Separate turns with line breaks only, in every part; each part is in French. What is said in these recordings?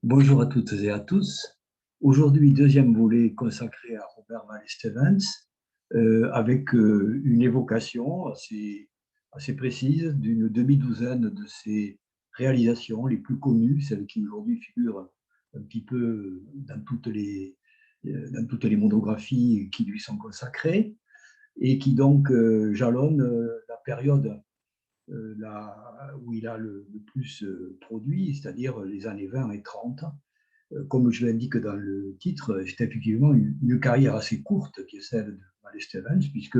Bonjour à toutes et à tous. Aujourd'hui, deuxième volet consacré à Robert Louis Stevens, avec une évocation assez précise d'une demi-douzaine de ses réalisations les plus connues, celles qui aujourd'hui figurent un petit peu dans toutes les monographies qui lui sont consacrées, et qui donc jalonnent la période où il a le plus produit, c'est-à-dire les années 20 et 30. Comme je l'indique dans le titre, c'est effectivement une carrière assez courte qui est celle de Wallace Stevens, puisque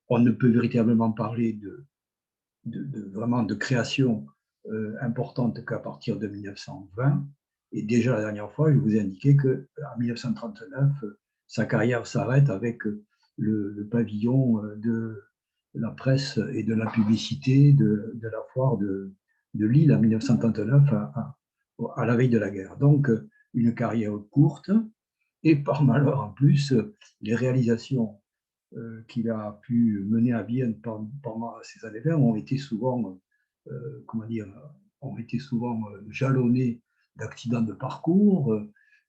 on ne peut véritablement parler vraiment de création importante qu'à partir de 1920. Et déjà la dernière fois, je vous ai indiqué qu'en 1939, sa carrière s'arrête avec le pavillon de la presse et de la publicité de la foire de Lille en 1939 à la veille de la guerre. Donc, une carrière courte et par malheur en plus, les réalisations qu'il a pu mener à bien pendant ces années-là ont été souvent, comment dire, ont été souvent jalonnées d'accidents de parcours.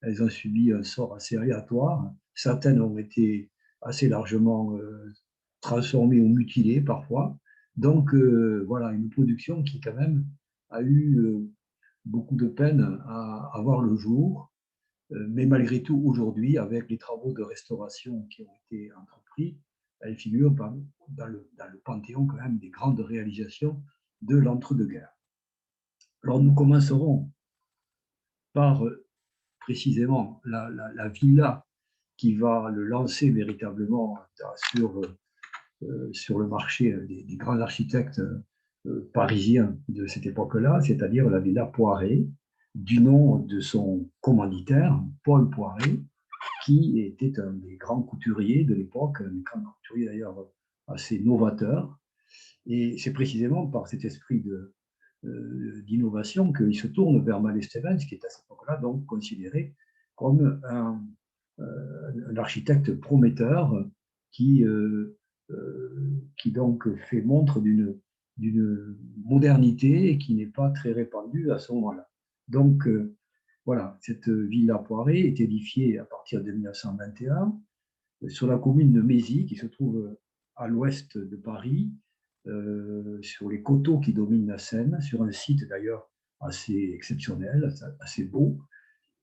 Elles ont subi un sort assez aléatoire. Certaines ont été assez largement transformées ou mutilées parfois. Donc voilà, une production qui quand même a eu beaucoup de peine à voir le jour. Mais malgré tout, aujourd'hui, avec les travaux de restauration qui ont été entrepris, elle figure dans le panthéon quand même des grandes réalisations de l'entre-deux-guerres. Alors nous commencerons par précisément la villa qui va le lancer véritablement sur le marché des grands architectes parisiens de cette époque-là, c'est-à-dire la villa Poiret, du nom de son commanditaire, Paul Poiret, qui était un des grands couturiers de l'époque, un des grands couturiers d'ailleurs assez novateur. Et c'est précisément par cet esprit d'innovation qu'il se tourne vers Mallet Stevens, qui est à cette époque-là donc considéré comme un architecte prometteur qui, qui donc fait montre d'une modernité qui n'est pas très répandue à ce moment-là. Donc, voilà, cette villa Poiret est édifiée à partir de 1921 sur la commune de Mézy, qui se trouve à l'ouest de Paris, sur les coteaux qui dominent la Seine, sur un site d'ailleurs assez exceptionnel, assez beau,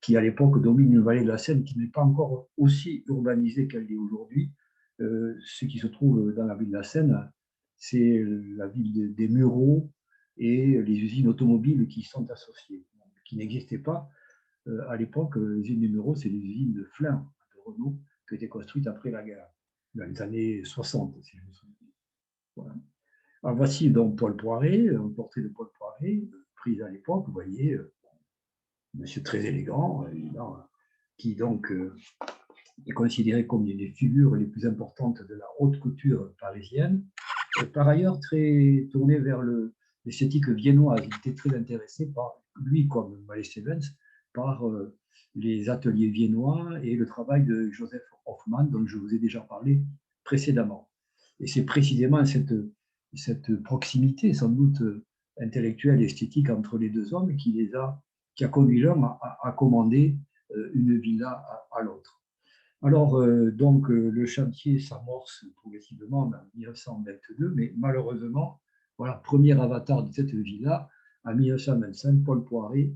qui à l'époque domine une vallée de la Seine qui n'est pas encore aussi urbanisée qu'elle est aujourd'hui. Ce qui se trouve dans la ville de la Seine, c'est la ville des Mureaux et les usines automobiles qui y sont associées, qui n'existaient pas à l'époque. Les usines des Mureaux, c'est les usines de Flins, de Renault, qui ont été construites après la guerre, dans les années 60, si je me souviens. Voilà. Alors voici donc Paul Poiret, un portrait de Paul Poiret, pris à l'époque, vous voyez, monsieur très élégant, qui donc est considéré comme une des figures les plus importantes de la haute couture parisienne. Et par ailleurs, très tourné vers l'esthétique viennoise. Il était très intéressé par, lui comme Mallet Stevens, par les ateliers viennois et le travail de Joseph Hoffmann, dont je vous ai déjà parlé précédemment. Et c'est précisément cette proximité, sans doute intellectuelle et esthétique entre les deux hommes, qui a conduit l'homme à commander une villa à l'autre. Alors, donc, le chantier s'amorce progressivement en 1922, mais malheureusement, voilà, premier avatar de cette villa, en 1925, Paul Poiret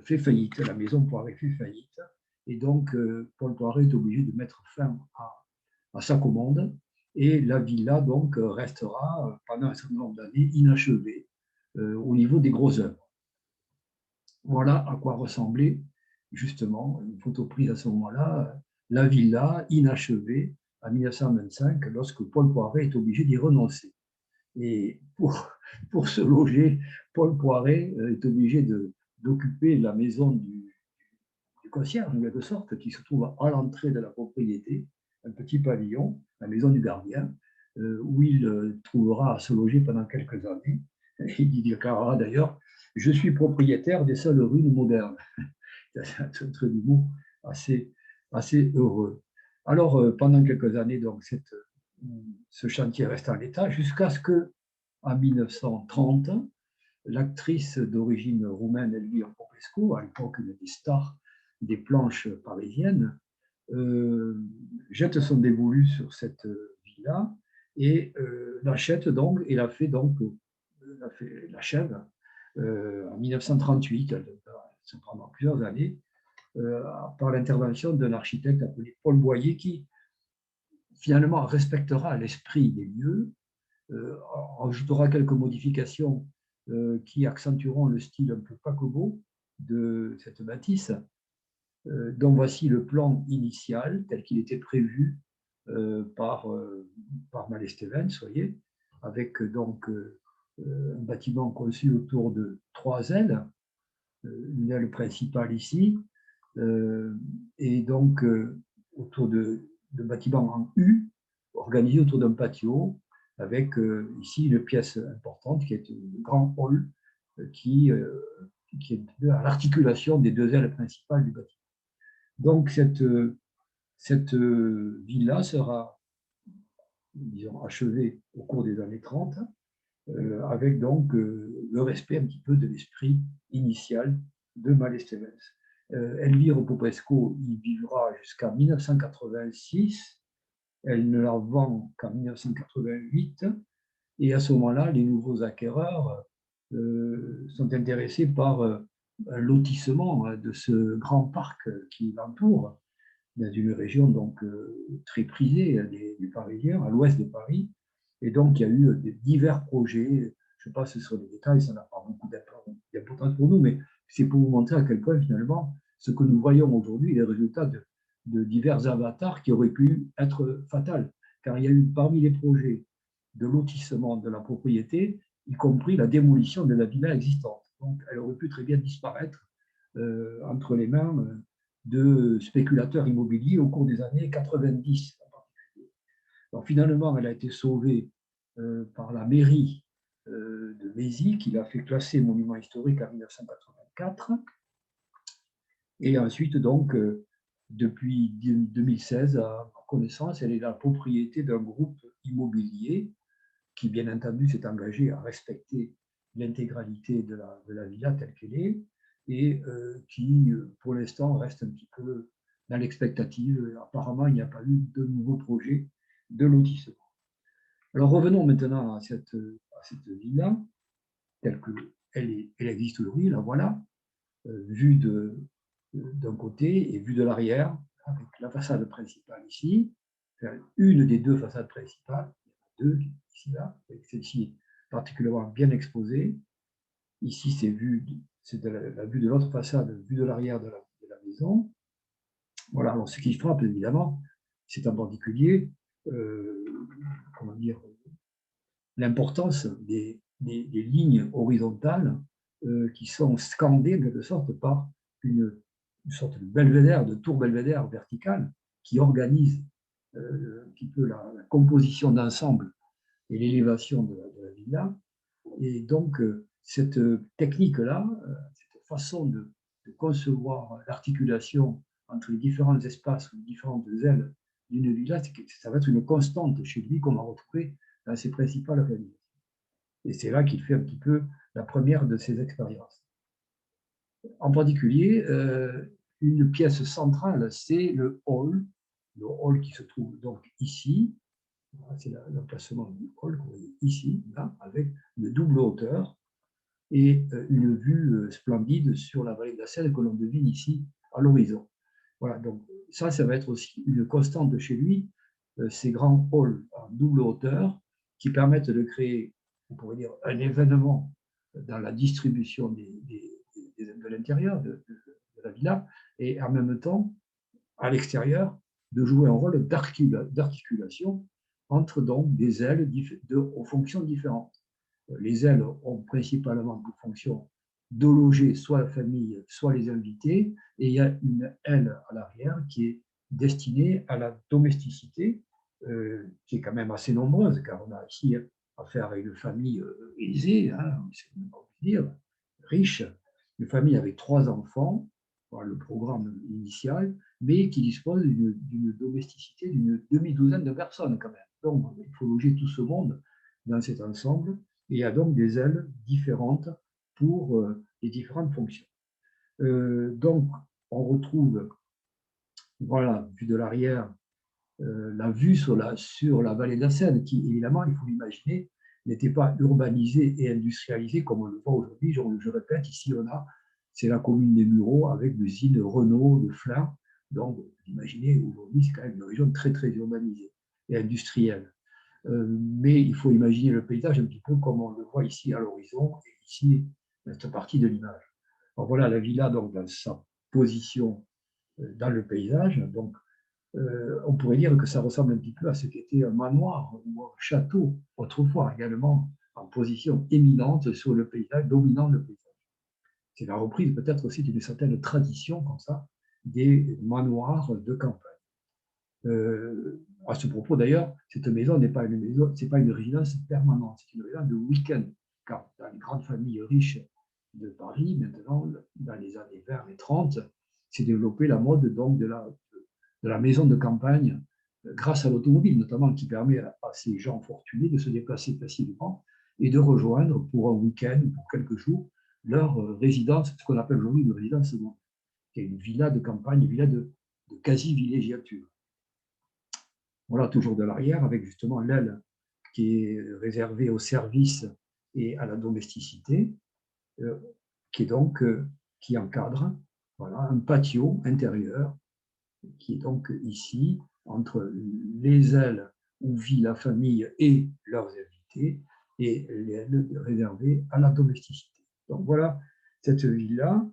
fait faillite, la maison Poiret fait faillite, et donc Paul Poiret est obligé de mettre fin à sa commande, et la villa donc restera pendant un certain nombre d'années inachevée au niveau des gros œuvres. Voilà à quoi ressemblait justement une photo prise à ce moment-là, la villa inachevée en 1925, lorsque Paul Poiret est obligé d'y renoncer. Et pour se loger, Paul Poiret est obligé d'occuper la maison du concierge, en quelque sorte, qui se trouve à l'entrée de la propriété, un petit pavillon, la maison du gardien, où il trouvera à se loger pendant quelques années. Et il déclarera d'ailleurs: je suis propriétaire des seules ruines modernes. C'est un trait d'humour assez heureux. Alors, pendant quelques années, donc, ce chantier reste en l'état jusqu'à ce que, en 1930, l'actrice d'origine roumaine Elvira Popescu, à l'époque une des stars des planches parisiennes, jette son dévolu sur cette villa et l'achète donc et l'achève en 1938. Ça prendra plusieurs années par l'intervention d'un architecte appelé Paul Boyer qui finalement respectera l'esprit des lieux, ajoutera quelques modifications qui accentueront le style un peu paquebot de cette bâtisse, dont voici le plan initial tel qu'il était prévu par Malestéven, voyez, avec donc un bâtiment conçu autour de 3 ailes, une aile principale ici, et donc autour de bâtiments en U, organisés autour d'un patio, avec ici une pièce importante qui est un grand hall qui est à l'articulation des 2 ailes principales du bâtiment. Donc cette villa sera, disons, achevée au cours des années 30, avec donc le respect un petit peu de l'esprit initial de Malestévens. Elvire Popescu y vivra jusqu'à 1986. Elle ne la vend qu'en 1988. Et à ce moment-là, les nouveaux acquéreurs sont intéressés par un lotissement de ce grand parc qui l'entoure, dans une région donc très prisée des Parisiens, à l'ouest de Paris. Et donc, il y a eu divers projets. Je ne sais pas si ce sont des détails, ça n'a pas beaucoup d'importance pour nous, mais c'est pour vous montrer à quel point, finalement, ce que nous voyons aujourd'hui est le résultat de divers avatars qui auraient pu être fatals. Car il y a eu parmi les projets de lotissement de la propriété, y compris la démolition de la villa existante. Donc, elle aurait pu très bien disparaître entre les mains de spéculateurs immobiliers au cours des années 90 en particulier. Alors, finalement, elle a été sauvée par la mairie de Mézy, qui l'a fait classer monument historique en 1984. Et ensuite, donc, depuis 2016, à ma connaissance, elle est la propriété d'un groupe immobilier qui, bien entendu, s'est engagé à respecter l'intégralité de la villa telle qu'elle est, et qui, pour l'instant, reste un petit peu dans l'expectative. Apparemment, il n'y a pas eu de nouveaux projets de lotissement. Alors, revenons maintenant à cette villa, telle qu'elle existe aujourd'hui, la voilà, vue d'un côté et vue de l'arrière, avec la façade principale ici, une des 2 façades principales, il y en a 2 ici, là, avec celle-ci particulièrement bien exposée. Ici, c'est la vue de l'autre façade, vue de l'arrière de la maison. Voilà, alors ce qui frappe évidemment, c'est en particulier comment dire, l'importance des lignes horizontales qui sont scandées en quelque sorte par une sorte de belvédère, de tour belvédère verticale qui organise un petit peu la composition d'ensemble et l'élévation de la villa. Et donc, cette technique-là, cette façon de concevoir l'articulation entre les différents espaces, les différentes ailes d'une villa, ça va être une constante chez lui qu'on va retrouver dans ses principales réalisations. Et c'est là qu'il fait un petit peu la première de ses expériences. En particulier, une pièce centrale, c'est le hall qui se trouve donc ici. C'est l'emplacement du hall qu'on voit ici, là, avec une double hauteur et une vue splendide sur la vallée de la Seine que l'on devine ici à l'horizon. Voilà, donc ça va être aussi une constante de chez lui, ces grands halls en double hauteur qui permettent de créer, on pourrait dire, un événement dans la distribution de l'intérieur de la villa et en même temps, à l'extérieur, de jouer un rôle d'articulation entre donc des ailes aux fonctions différentes. Les ailes ont principalement pour fonction de loger soit la famille, soit les invités, et il y a une aile à l'arrière qui est destinée à la domesticité, qui est quand même assez nombreuse, car on a ici affaire à une famille aisée, hein, c'est dire, riche, une famille avec 3 enfants, voilà le programme initial, mais qui dispose d'une domesticité d'une demi-douzaine de personnes quand même. Donc, il faut loger tout ce monde dans cet ensemble. Et il y a donc des ailes différentes pour les différentes fonctions. Donc, on retrouve, voilà, vue de l'arrière, la vue sur la vallée de la Seine, qui, évidemment, il faut l'imaginer, n'était pas urbanisée et industrialisée comme on le voit aujourd'hui. Je répète, ici, c'est la commune des Mureaux avec l'usine Renault de Flins. Donc, vous imaginez, aujourd'hui, c'est quand même une région très, très urbanisée et industrielle. Mais il faut imaginer le paysage un petit peu comme on le voit ici à l'horizon et ici, dans cette partie de l'image. Alors voilà la villa, donc, dans sa position dans le paysage. Donc, on pourrait dire que ça ressemble un petit peu à ce qu'était un manoir ou un château, autrefois également en position éminente sur le paysage, dominant le paysage. C'est la reprise peut-être aussi d'une certaine tradition comme ça, des manoirs de campagne. À ce propos d'ailleurs, cette maison n'est pas une maison, c'est pas une résidence permanente, c'est une résidence de week-end, car dans les grandes familles riches de Paris, maintenant, dans les années 20 et 30, s'est développée la mode donc de la maison de campagne grâce à l'automobile, notamment qui permet à ces gens fortunés de se déplacer facilement et de rejoindre pour un week-end, pour quelques jours, leur résidence, ce qu'on appelle aujourd'hui une résidence secondaire, qui est une villa de campagne, une villa de quasi-villégiature. Voilà, toujours de l'arrière, avec justement l'aile qui est réservée au service et à la domesticité, qui est donc qui encadre, voilà, un patio intérieur qui est donc ici, entre les ailes où vit la famille et leurs invités, et l'aile réservée à la domesticité. Donc voilà cette villa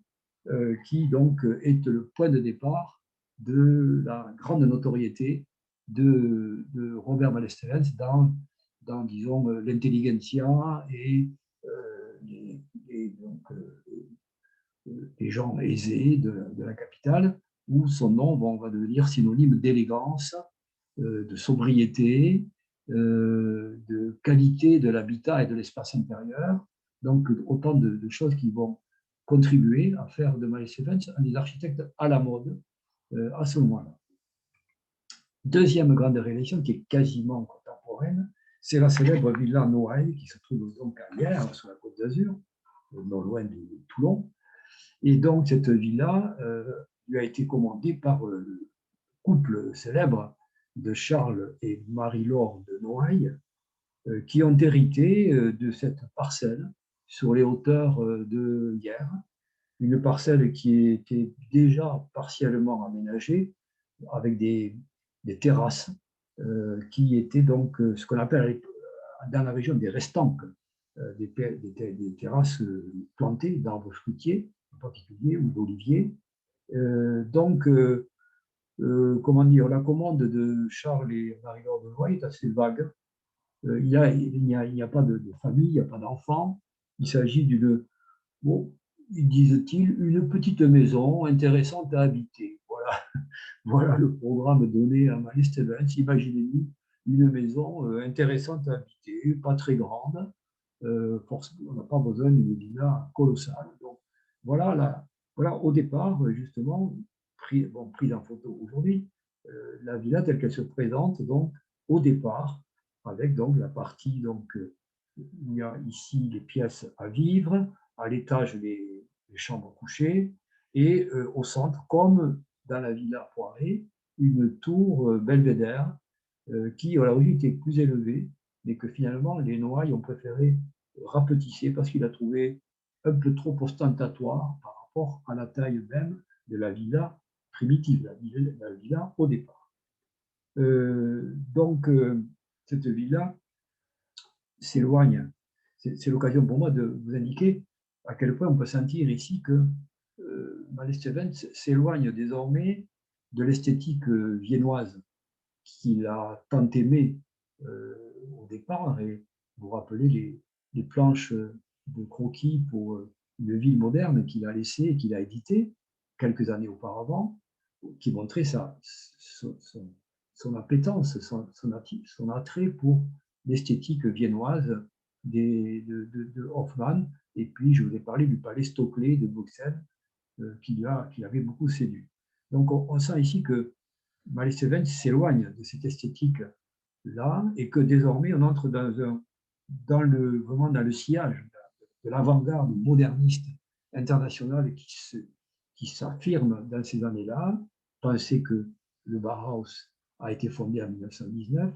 qui donc est le point de départ de la grande notoriété de Robert Malestelens dans disons, l'intelligentsia et donc, les gens aisés de la capitale, où son nom va devenir synonyme d'élégance, de sobriété, de qualité de l'habitat et de l'espace intérieur. Donc, autant de choses qui vont contribuer à faire de Malestelens un des architectes à la mode à ce moment-là. Deuxième grande réalisation qui est quasiment contemporaine, c'est la célèbre villa Noailles qui se trouve donc à Hyères, sur la Côte d'Azur, non loin de Toulon. Et donc, cette villa lui a été commandée par le couple célèbre de Charles et Marie-Laure de Noailles, qui ont hérité de cette parcelle sur les hauteurs de Hyères, une parcelle qui était déjà partiellement aménagée avec des terrasses qui étaient donc ce qu'on appelle dans la région des restanques, des terrasses plantées d'arbres fruitiers en particulier ou d'oliviers. Donc, comment dire, la commande de Charles et Marie-Laure de Noailles est assez vague. Il n'y a pas de famille, il n'y a pas d'enfants. Il s'agit d'une, bon, disent-ils, une petite maison intéressante à habiter. Voilà, voilà le programme donné à Malestelens. Imaginez-vous une maison intéressante à habiter, pas très grande. On n'a pas besoin d'une villa colossale. Donc, voilà au départ, justement, prise en photo aujourd'hui, la villa telle qu'elle se présente, donc, au départ, avec donc la partie, donc, il y a ici les pièces à vivre, à l'étage les chambres couchées, et au centre, comme dans la villa Poiré, une tour belvédère qui, à l'origine, était plus élevée, mais que finalement, les Noailles ont préféré rapetisser parce qu'il a trouvé un peu trop ostentatoire par rapport à la taille même de la villa primitive, la villa au départ. Donc, cette villa s'éloigne. C'est l'occasion pour moi de vous indiquer à quel point on peut sentir ici que Malestelens s'éloigne désormais de l'esthétique viennoise qu'il a tant aimé au départ. Et vous vous rappelez les planches de croquis pour une ville moderne qu'il a laissée et qu'il a édité quelques années auparavant, qui montraient son appétence, son attrait pour l'esthétique viennoise de Hofmann. Et puis, je vous ai parlé du palais Stockley de Bruxelles, qui avait beaucoup séduit. Donc, on sent ici que Malestelens s'éloigne de cette esthétique-là et que désormais, on entre vraiment dans le sillage l'avant-garde moderniste internationale qui s'affirme dans ces années-là. Pensez que le Bauhaus a été fondé en 1919,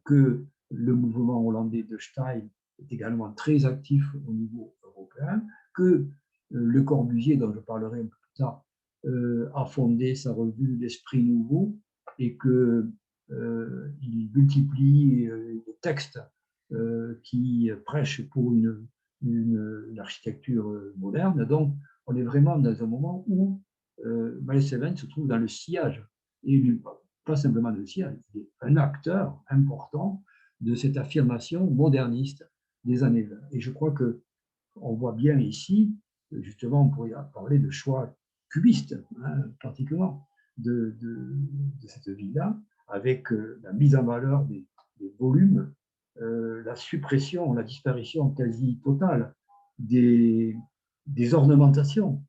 que le mouvement hollandais de Stein est également très actif au niveau européen, que Le Corbusier, dont je parlerai un peu plus tard, a fondé sa revue L'Esprit Nouveau et qu'il multiplie les textes qui prêchent pour une architecture moderne. Donc, on est vraiment dans un moment où Mallet Seven se trouve dans le sillage, et pas simplement le sillage, il est un acteur important de cette affirmation moderniste des années 20. Et je crois qu'on voit bien ici, justement, on pourrait parler de choix cubiste, hein, pratiquement, de cette ville-là, avec la mise en valeur des volumes, la suppression, la disparition quasi totale des ornementations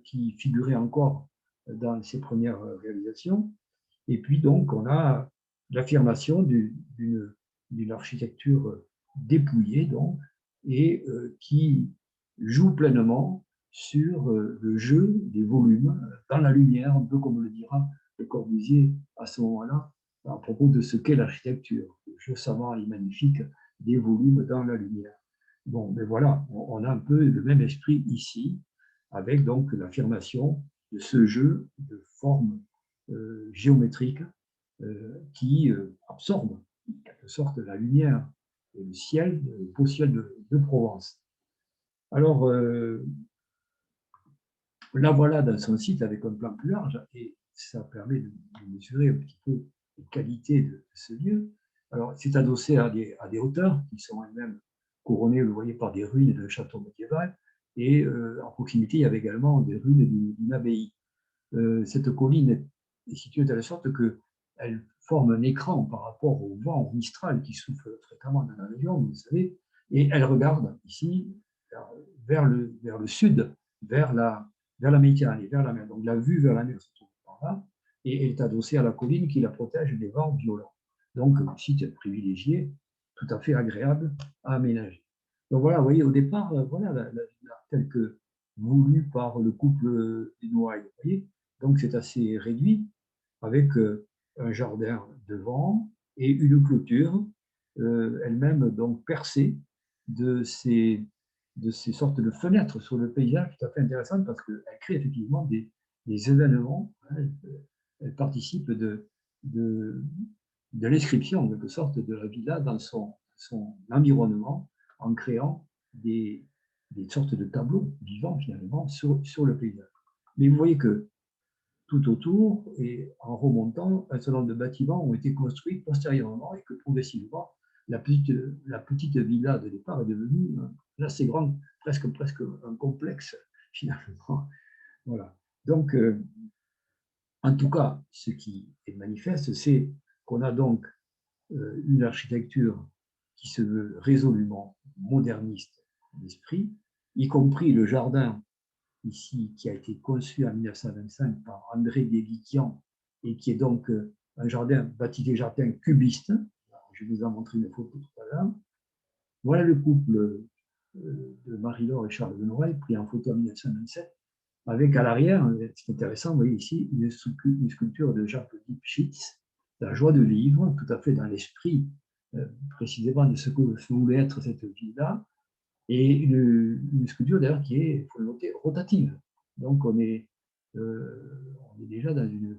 qui figuraient encore dans ces premières réalisations. Et puis donc, on a l'affirmation d'une architecture dépouillée, donc, et qui joue pleinement sur le jeu des volumes dans la lumière, un peu comme le dira Le Corbusier à ce moment-là, à propos de ce qu'est l'architecture, le jeu savant et magnifique des volumes dans la lumière. Bon, mais voilà, on a un peu le même esprit ici, avec donc l'affirmation de ce jeu de formes géométriques qui absorbe en quelque sorte la lumière et le ciel, le beau ciel de Provence. Alors, la voilà dans son site avec un plan plus large et ça permet de mesurer un petit peu les qualités de ce lieu. Alors, c'est adossé à des hauteurs qui sont elles-mêmes couronnées, vous voyez, par des ruines de château médiéval, et à proximité, il y avait également des ruines d'une abbaye. Cette colline est située de telle sorte qu'elle forme un écran par rapport au vent mistral qui souffle fréquemment dans la région, vous savez, et elle regarde ici vers le sud, vers la Méditerranée, vers la mer. Donc la vue vers la mer se trouve par là, et elle est adossée à la colline qui la protège des vents violents. Donc un site privilégié, tout à fait agréable à aménager. Donc voilà, vous voyez, au départ, voilà la telle que voulue par le couple des Noailles, vous voyez. Donc c'est assez réduit, avec un jardin devant et une clôture, elle-même donc percée de ces sortes de fenêtres sur le paysage, tout à fait intéressantes parce qu'elle crée effectivement des événements, hein, elle participe de l'inscription, en quelque sorte, de la villa dans son environnement, en créant des sortes de tableaux vivants, finalement, sur le paysage. Mais vous voyez que tout autour, et en remontant, un certain nombre de bâtiments ont été construits postérieurement et que progressivement, la petite villa de départ est devenue assez grande, presque un complexe, finalement. Voilà. Donc, en tout cas, ce qui est manifeste, c'est qu'on a donc une architecture qui se veut résolument moderniste d'esprit, y compris le jardin ici, qui a été conçu en 1925 par André Guéguiquian et qui est donc un jardin baptisé jardin cubiste. Je vous en montrer une photo tout à l'heure. Voilà le couple de Marie-Laure et Charles Benoît, pris en photo en 1927, avec à l'arrière, c'est intéressant, vous voyez ici, une sculpture de Jacques-Philippe Schitz, La joie de vivre, tout à fait dans l'esprit précisément de ce que voulait être cette ville-là, et une sculpture d'ailleurs qui est, il faut le noter, rotative. Donc on est déjà dans une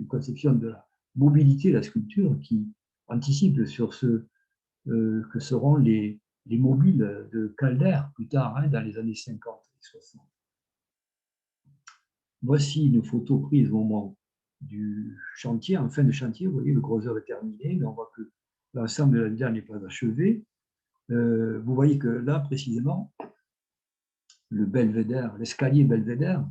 conception de la mobilité de la sculpture qui anticipe sur ce que seront les mobiles de Calder plus tard, hein, dans les années 50 et 60. Voici une photo prise au moment du chantier, en fin de chantier. Vous voyez, le gros œuvre est terminé, mais on voit que l'ensemble de la villa n'est pas achevé. Vous voyez que là, précisément, le belvédère, l'escalier belvédère,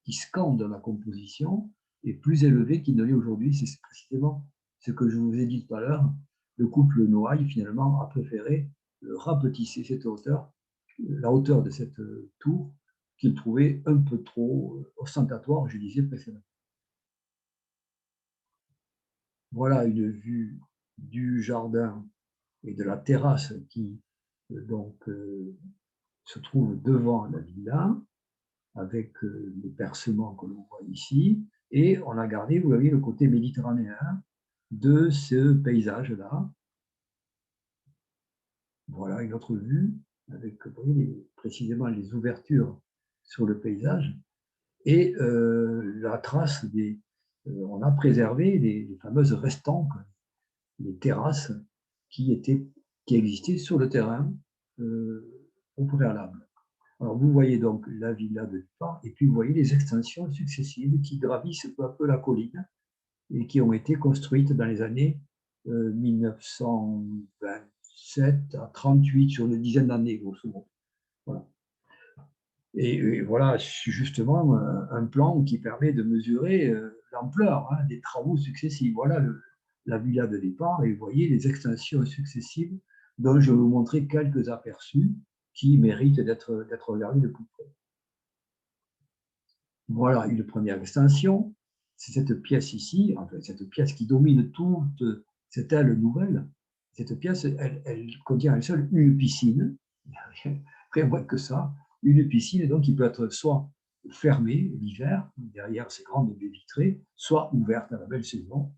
qui scande la composition, est plus élevé qu'il ne l'est aujourd'hui. C'est précisément ce que je vous ai dit tout à l'heure. Le couple Noailles, finalement, a préféré rapetisser cette hauteur, la hauteur de cette tour, qu'il trouvait un peu trop ostentatoire, je disais précédemment. Voilà une vue du jardin et de la terrasse qui donc se trouve devant la villa, avec les percements que l'on voit ici, et on a gardé, vous voyez, le côté méditerranéen de ce paysage-là. Voilà une autre vue, avec vous voyez, précisément les ouvertures sur le paysage, et la trace des... on a préservé les fameuses restanques, les terrasses qui existaient sur le terrain au préalable. Alors, vous voyez donc la villa de départ, et puis vous voyez les extensions successives qui gravissent peu à peu la colline et qui ont été construites dans les années 1927 à 38, sur une dizaine d'années, grosso modo. Voilà. Et voilà, justement, un plan qui permet de mesurer l'ampleur des travaux successifs. Voilà la villa de départ, et vous voyez les extensions successives dont je vais vous montrer quelques aperçus qui méritent d'être regardés de plus près. Voilà une première extension, c'est cette pièce ici, enfin, cette pièce qui domine toute cette aile nouvelle. Cette pièce, elle contient elle seule une piscine, rien moins que ça, une piscine donc qui peut être soit fermée l'hiver, derrière ces grandes baies vitrées, soit ouverte à la belle saison.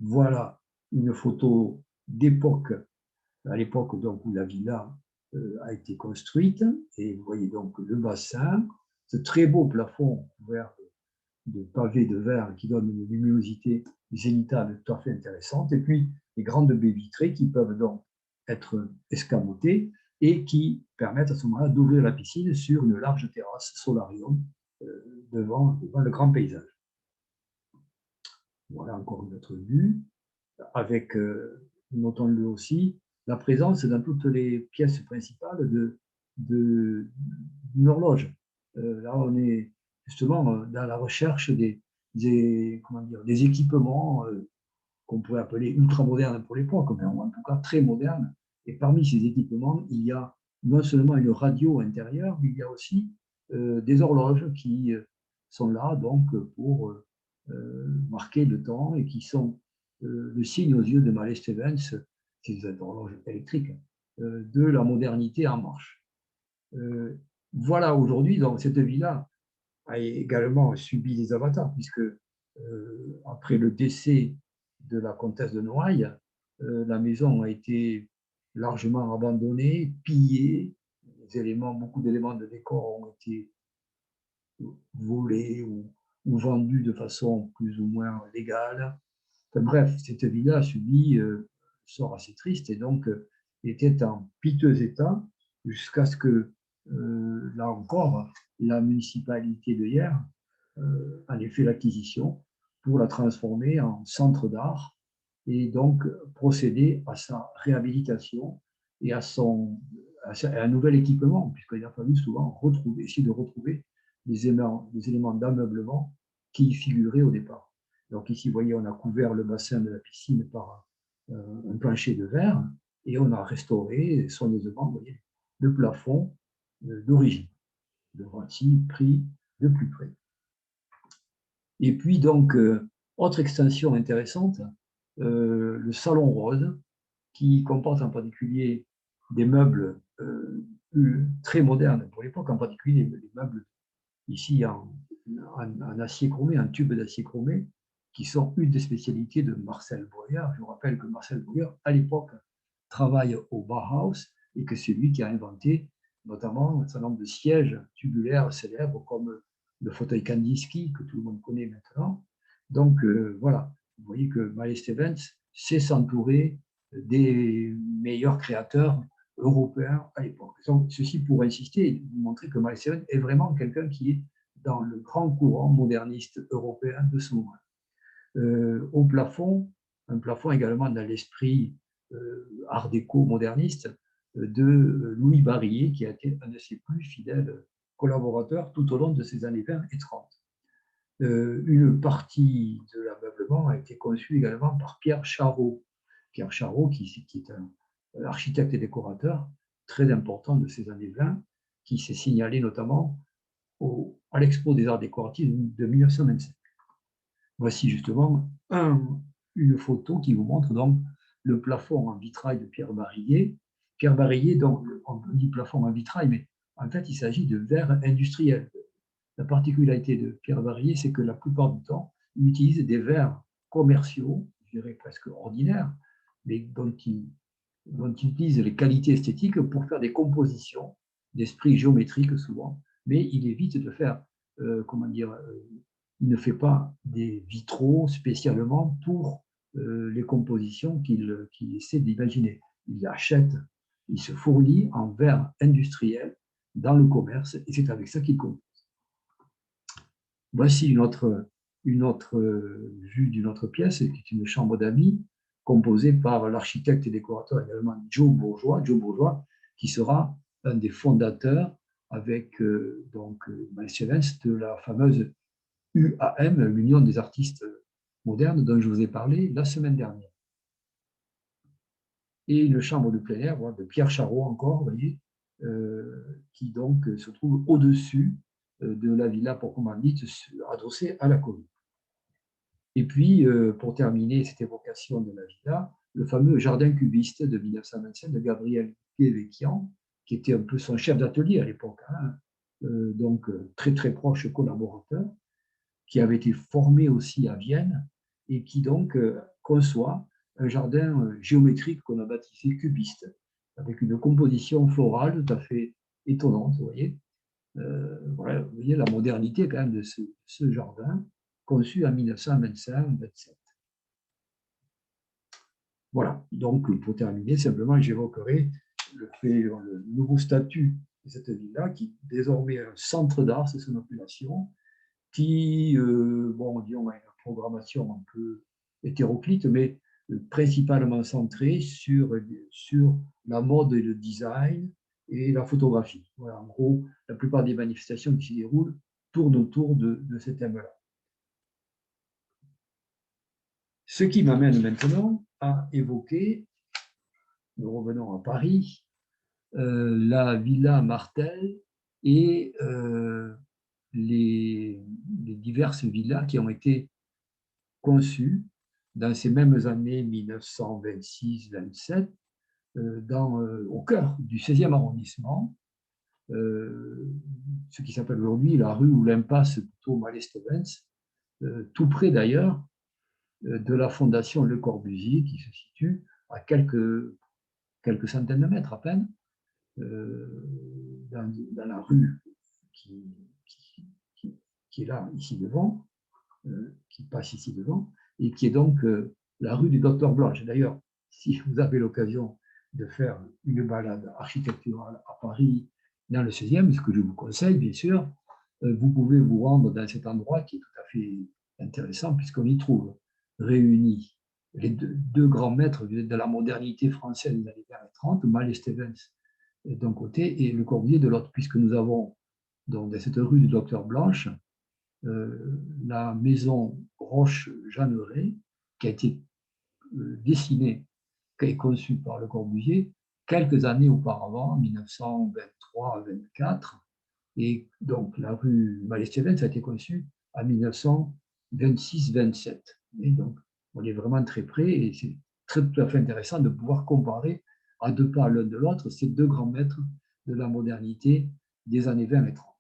Voilà une photo d'époque, à l'époque donc où la villa a été construite, et vous voyez donc le bassin, ce très beau plafond couvert de pavés de verre qui donne une luminosité zénithale tout à fait intéressante, et puis les grandes baies vitrées qui peuvent donc être escamotées et qui permettent à ce moment-là d'ouvrir la piscine sur une large terrasse solarium devant le grand paysage. Voilà encore une autre vue, avec, notons-le aussi, la présence dans toutes les pièces principales d'une horloge. Là, on est justement dans la recherche des équipements qu'on pourrait appeler ultra-modernes pour l'époque, mais en tout cas très modernes. Et parmi ces équipements, il y a non seulement une radio intérieure, mais il y a aussi des horloges qui sont là donc pour marquer le temps, et qui sont le signe aux yeux de Mallet Stevens, ces horloges électriques, de la modernité en marche. Voilà, aujourd'hui, donc cette villa a également subi des avatars, puisque après le décès de la comtesse de Noailles, la maison a été largement abandonnée, pillée, beaucoup d'éléments de décor ont été volés ou vendus de façon plus ou moins légale. Enfin, bref, cette villa a subi un sort assez triste, et donc était en piteux état jusqu'à ce que, là encore, la municipalité de Hyères en ait fait l'acquisition pour la transformer en centre d'art, et donc procéder à sa réhabilitation et à un nouvel équipement, puisqu'il a fallu souvent essayer de retrouver les éléments d'ameublement qui y figuraient au départ. Donc ici, vous voyez, on a couvert le bassin de la piscine par un plancher de verre, et on a restauré soigneusement, vous voyez, le plafond d'origine. Le voici pris de plus près. Et puis donc, autre extension intéressante, le salon rose, qui comporte en particulier des meubles très modernes pour l'époque, en particulier les meubles ici en acier chromé, en tube d'acier chromé, qui sont une des spécialités de Marcel Breuer. Je vous rappelle que Marcel Breuer, à l'époque, travaille au Bauhaus, et que c'est lui qui a inventé notamment un certain nombre de sièges tubulaires célèbres, comme le fauteuil Kandinsky, que tout le monde connaît maintenant. Donc voilà, vous voyez que Mallet Stevens sait s'entourer des meilleurs créateurs européens à l'époque. Ceci pour insister et vous montrer que Mallet Stevens est vraiment quelqu'un qui est dans le grand courant moderniste européen de ce moment. Au plafond, un plafond également dans l'esprit art déco moderniste de Louis Barillet, qui a été un de ses plus fidèles collaborateurs tout au long de ces années 20 et 30. Une partie de l'ameublement a été conçue également par Pierre Charot. Pierre Charot, qui est un architecte et décorateur très important de ces années 20, qui s'est signalé notamment à l'Expo des Arts Décoratifs de 1925. Voici justement une photo qui vous montre donc le plafond en vitrail de Pierre Barillet Pierre Barillet, donc on dit plafond en vitrail, mais en fait, il s'agit de verre industriel. La particularité de Pierre Barillet, c'est que la plupart du temps, il utilise des verres commerciaux, je dirais presque ordinaires, mais dont il utilise les qualités esthétiques pour faire des compositions d'esprit géométriques souvent, mais il évite de faire, comment dire, il ne fait pas des vitraux spécialement pour les compositions qu'il essaie d'imaginer. Il achète, il se fournit en verre industriel dans le commerce et c'est avec ça qu'il compose. Voici une autre vue d'une autre pièce, qui est une chambre d'amis composée par l'architecte et décorateur également Joe Bourgeois, qui sera un des fondateurs avec Miles Evans de la fameuse UAM, l'Union des artistes modernes, dont je vous ai parlé la semaine dernière. Et une chambre de plein air de Pierre Charot encore, vous voyez, qui donc se trouve au-dessus de la villa proprement dite, adossée à la colline. Et puis, pour terminer cette évocation de la villa, le fameux jardin cubiste de 1925 de Gabriel Guévéquian, qui était un peu son chef d'atelier à l'époque, hein, donc très très proche collaborateur, qui avait été formé aussi à Vienne et qui donc conçoit un jardin géométrique qu'on a baptisé cubiste, avec une composition florale tout à fait étonnante, vous voyez. Voilà, vous voyez la modernité quand même de ce jardin, conçu en 1925-27. Voilà, donc pour terminer, simplement j'évoquerai le nouveau statut de cette ville-là, qui désormais est un centre d'art, c'est son appellation, qui, disons, a une programmation un peu hétéroclite, mais principalement centrée sur la mode et le design et la photographie. Voilà, en gros, la plupart des manifestations qui s'y déroulent tournent autour de ce thème-là. Ce qui m'amène maintenant à évoquer, nous revenons à Paris, la Villa Martel et les diverses villas qui ont été conçues dans ces mêmes années 1926-27 au cœur du 16e arrondissement, ce qui s'appelle aujourd'hui la rue ou l'impasse plutôt Mallet-Stevens, tout près d'ailleurs de la fondation Le Corbusier qui se situe à quelques centaines de mètres à peine, dans la rue qui est là, ici devant, qui passe ici devant, et qui est donc la rue du Docteur Blanche. D'ailleurs, si vous avez l'occasion de faire une balade architecturale à Paris, dans le 16e, ce que je vous conseille, bien sûr, vous pouvez vous rendre dans cet endroit qui est tout à fait intéressant, puisqu'on y trouve réunis les deux grands maîtres de la modernité française des années 30, Mallet-Stevens d'un côté et Le Corbusier de l'autre, puisque nous avons donc dans cette rue du Docteur Blanche la maison Roche-Jeanneret, qui a été dessinée et conçue par Le Corbusier quelques années auparavant, en 1923-24, et donc la rue Mallet-Stevens a été conçue en 1926-27. Et donc, on est vraiment très près et c'est tout à fait intéressant de pouvoir comparer à deux pas l'un de l'autre ces deux grands maîtres de la modernité des années 20 et 30.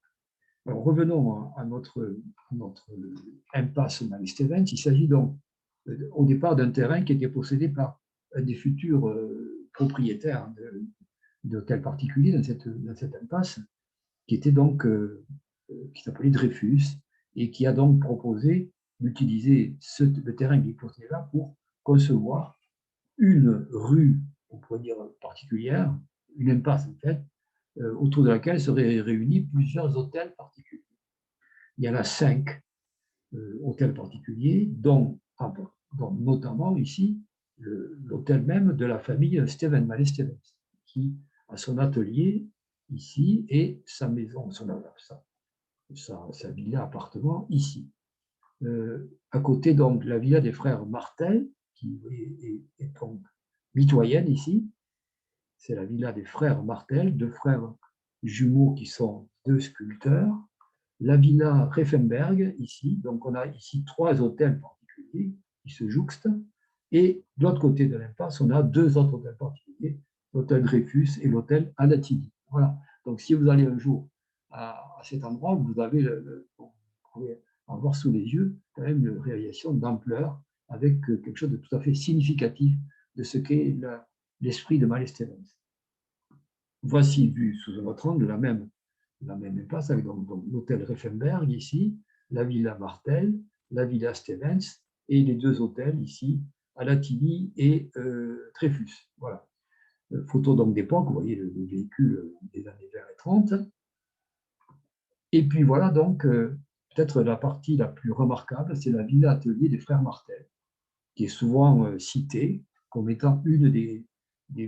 Alors, revenons à notre impasse Mallet-Stevens. Il s'agit donc au départ d'un terrain qui était possédé par un des futurs propriétaires de tel particulier dans cette impasse, qui était donc qui s'appelait Dreyfus et qui a donc proposé d'utiliser le terrain qu'il possédait là pour concevoir une rue, on pourrait dire particulière, une impasse en fait, autour de laquelle seraient réunis plusieurs hôtels particuliers. Il y en a 5 hôtels particuliers, dont notamment ici l'hôtel même de la famille Steven Mallet-Stevens, qui a son atelier ici et sa maison, sa villa appartement ici. À côté donc la villa des frères Martel, qui est donc mitoyenne ici. C'est la villa des frères Martel, deux frères jumeaux qui sont deux sculpteurs. La villa Reffenberg, ici. Donc, on a ici 3 hôtels particuliers qui se jouxtent. Et de l'autre côté de l'impasse, on a 2 autres hôtels particuliers l'hôtel Dreyfus et l'hôtel Alatidi. Voilà. Donc, si vous allez un jour à cet endroit, vous pouvez avoir sous les yeux quand même une réalisation d'ampleur avec quelque chose de tout à fait significatif de ce qu'est l'esprit de Mallet-Stevens. Voici, vu sous un autre angle, la même impasse avec donc l'hôtel Refenberg ici, la villa Martel, la villa Stevens et les deux hôtels ici, Alatini et Dreyfus. Voilà. Photo donc d'époque, vous voyez le véhicule des années 20 et 30. Et puis voilà donc peut-être la partie la plus remarquable, c'est la villa atelier des frères Martel, qui est souvent citée comme étant une des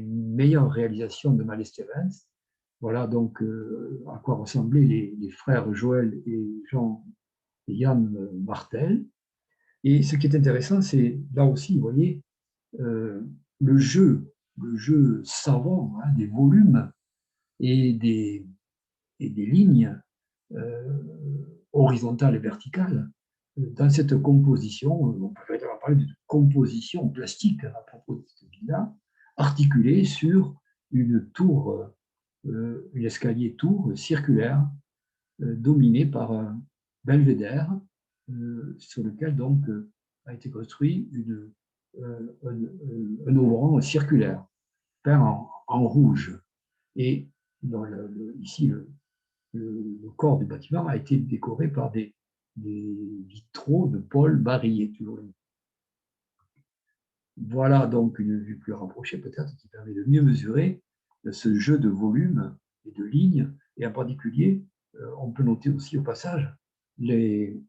meilleures réalisations de Mallet-Stevens. Voilà donc à quoi ressemblaient les frères Joël et Jean et Yann Martel. Et ce qui est intéressant, c'est là aussi, vous voyez, le jeu savant des volumes et des lignes horizontales et verticales dans cette composition. On peut parler de composition plastique à propos de cette villa, articulée sur une tour, une escalier tour circulaire dominé par un belvédère sur lequel donc a été construit un auvent circulaire peint en rouge. Et ici, le corps du bâtiment a été décoré par des vitraux de Paul Barillet. Voilà donc une vue plus rapprochée peut-être qui permet de mieux mesurer ce jeu de volume et de lignes, et en particulier on peut noter aussi au passage les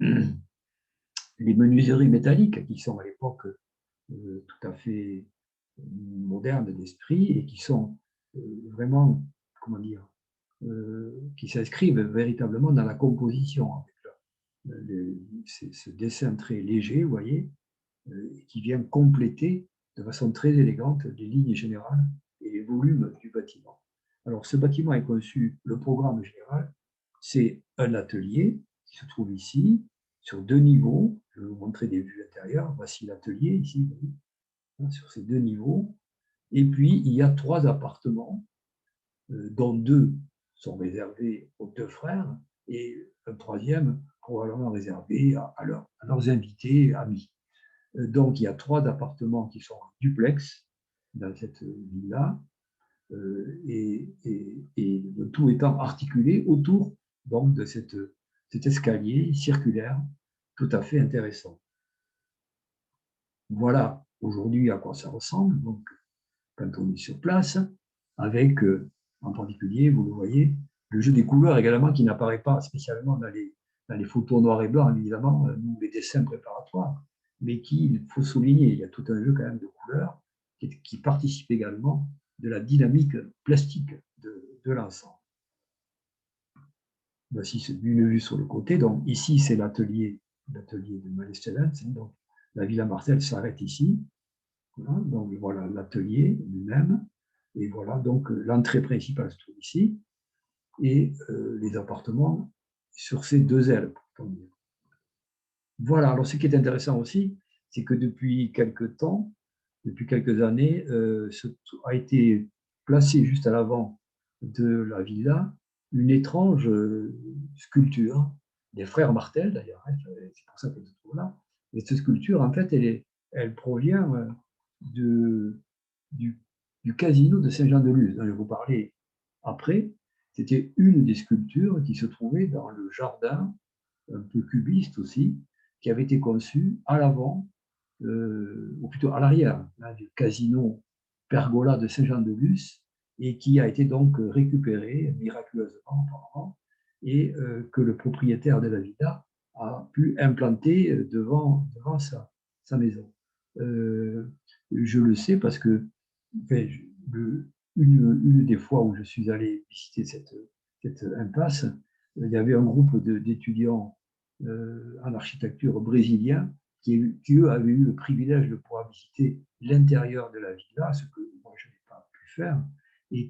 menuiseries métalliques qui sont à l'époque tout à fait modernes d'esprit et qui sont vraiment, comment dire, qui s'inscrivent véritablement dans la composition avec ce dessin très léger, vous voyez, qui vient compléter de façon très élégante les lignes générales et les volumes du bâtiment. Alors, ce bâtiment est conçu, le programme général, c'est un atelier qui se trouve ici, sur 2 niveaux. Je vais vous montrer des vues intérieures. Voici l'atelier ici, sur ces 2 niveaux. Et puis, il y a 3 appartements, dont 2 sont réservés aux 2 frères et un 3e probablement réservé à leurs invités, amis. Donc, il y a 3 appartements qui sont en duplex dans cette villa, et le tout étant articulé autour donc, de cet escalier circulaire tout à fait intéressant. Voilà aujourd'hui à quoi ça ressemble, donc, quand on est sur place, avec en particulier, vous le voyez, le jeu des couleurs également qui n'apparaît pas spécialement dans les photos noir et blanc, évidemment, ou les dessins préparatoires, mais il faut souligner, il y a tout un jeu quand même de couleurs qui participe également de la dynamique plastique de l'ensemble. Voici une vue sur le côté. Donc ici, c'est l'atelier de Mallet-Stevens. Donc la Villa Martel s'arrête ici. Voilà, donc voilà l'atelier lui-même. Et voilà donc l'entrée principale se trouve ici. Et les appartements sur ces 2 ailes. Voilà, alors ce qui est intéressant aussi, c'est que depuis quelques temps, depuis quelques années, a été placé juste à l'avant de la villa une étrange sculpture des frères Martel, d'ailleurs, hein, c'est pour ça qu'elle se trouve là. Et cette sculpture, en fait, elle provient du casino de Saint-Jean-de-Luz, dont je vais vous parler après. C'était une des sculptures qui se trouvait dans le jardin, un peu cubiste aussi, qui avait été conçu à l'avant, ou plutôt à l'arrière, du casino Pergola de Saint-Jean-de-Luz, et qui a été donc récupéré miraculeusement apparemment, et que le propriétaire de la villa a pu implanter devant sa maison. Je le sais parce que enfin, une des fois où je suis allé visiter cette impasse, il y avait un groupe d'étudiants en architecture brésiliens qui, eux, avaient eu le privilège de pouvoir visiter l'intérieur de la villa, ce que moi, je n'ai pas pu faire, et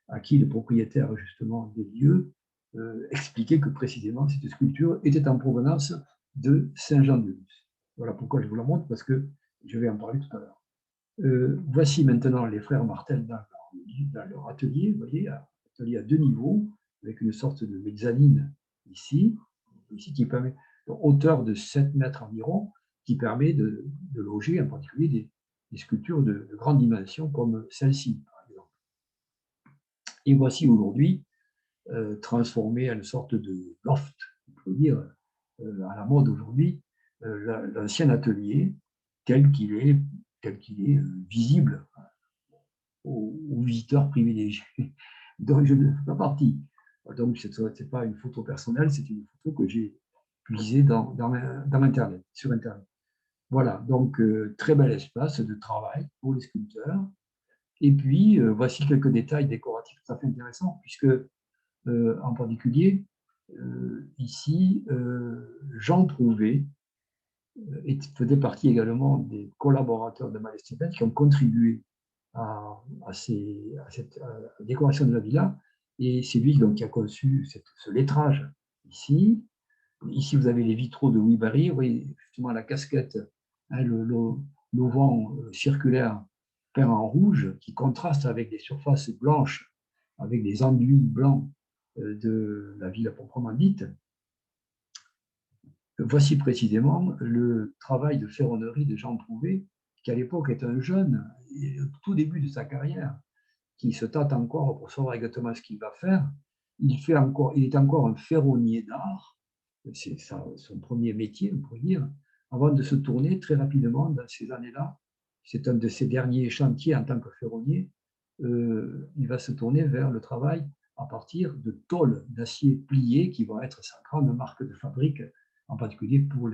à qui le propriétaire, justement, des lieux expliquait que, précisément, cette sculpture était en provenance de Saint-Jean-de-Luz. Voilà pourquoi je vous la montre, parce que je vais en parler tout à l'heure. Voici maintenant les frères Martel dans dans leur atelier, vous voyez, un atelier à 2 niveaux, avec une sorte de mezzanine ici qui permet, hauteur de 7 mètres environ, qui permet de loger en particulier des sculptures de grande dimension comme celle-ci, par exemple. Et voici aujourd'hui transformé en une sorte de loft, on peut dire, à la mode aujourd'hui, l'ancien atelier tel qu'il est visible aux visiteurs privilégiés. Donc, je ne fais pas partie. Donc, ce n'est pas une photo personnelle, c'est une photo que j'ai puisée dans Internet, sur Internet. Voilà, donc très bel espace de travail pour les sculpteurs. Et puis, voici quelques détails décoratifs tout à fait intéressants, puisque, en particulier, ici, Jean Prouvé faisait partie également des collaborateurs de Malestéban qui ont contribué à cette décoration de la villa. Et c'est lui donc, qui a conçu ce lettrage ici. Ici, vous avez les vitraux de Louis Barry. Vous voyez justement la casquette, hein, l'auvent circulaire peint en rouge qui contraste avec des surfaces blanches, avec des enduits blancs de la villa proprement dite. Voici précisément le travail de ferronnerie de Jean Prouvé, qui à l'époque est un jeune, au tout début de sa carrière, qui se tâte encore pour savoir exactement ce qu'il va faire. Il est encore un ferronnier d'art, c'est son premier métier, on pourrait dire, avant de se tourner très rapidement dans ces années-là. C'est un de ses derniers chantiers en tant que ferronnier. Il va se tourner vers le travail à partir de tôles d'acier pliées qui vont être sa grande marque de fabrique, en particulier pour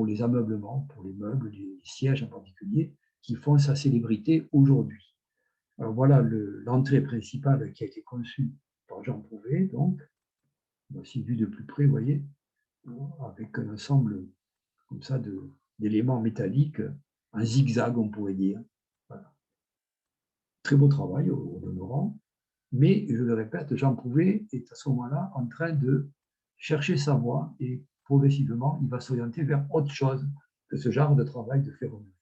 les ameublements, pour les meubles, les sièges en particulier, qui font sa célébrité aujourd'hui. Alors voilà l'entrée principale qui a été conçue par Jean Prouvé, donc, voici vu de plus près, vous voyez, avec un ensemble comme ça d'éléments métalliques, un zigzag, on pourrait dire. Voilà. Très beau travail au demeurant, mais je le répète, Jean Prouvé est à ce moment-là en train de chercher sa voie et progressivement, il va s'orienter vers autre chose que ce genre de travail de ferronnerie.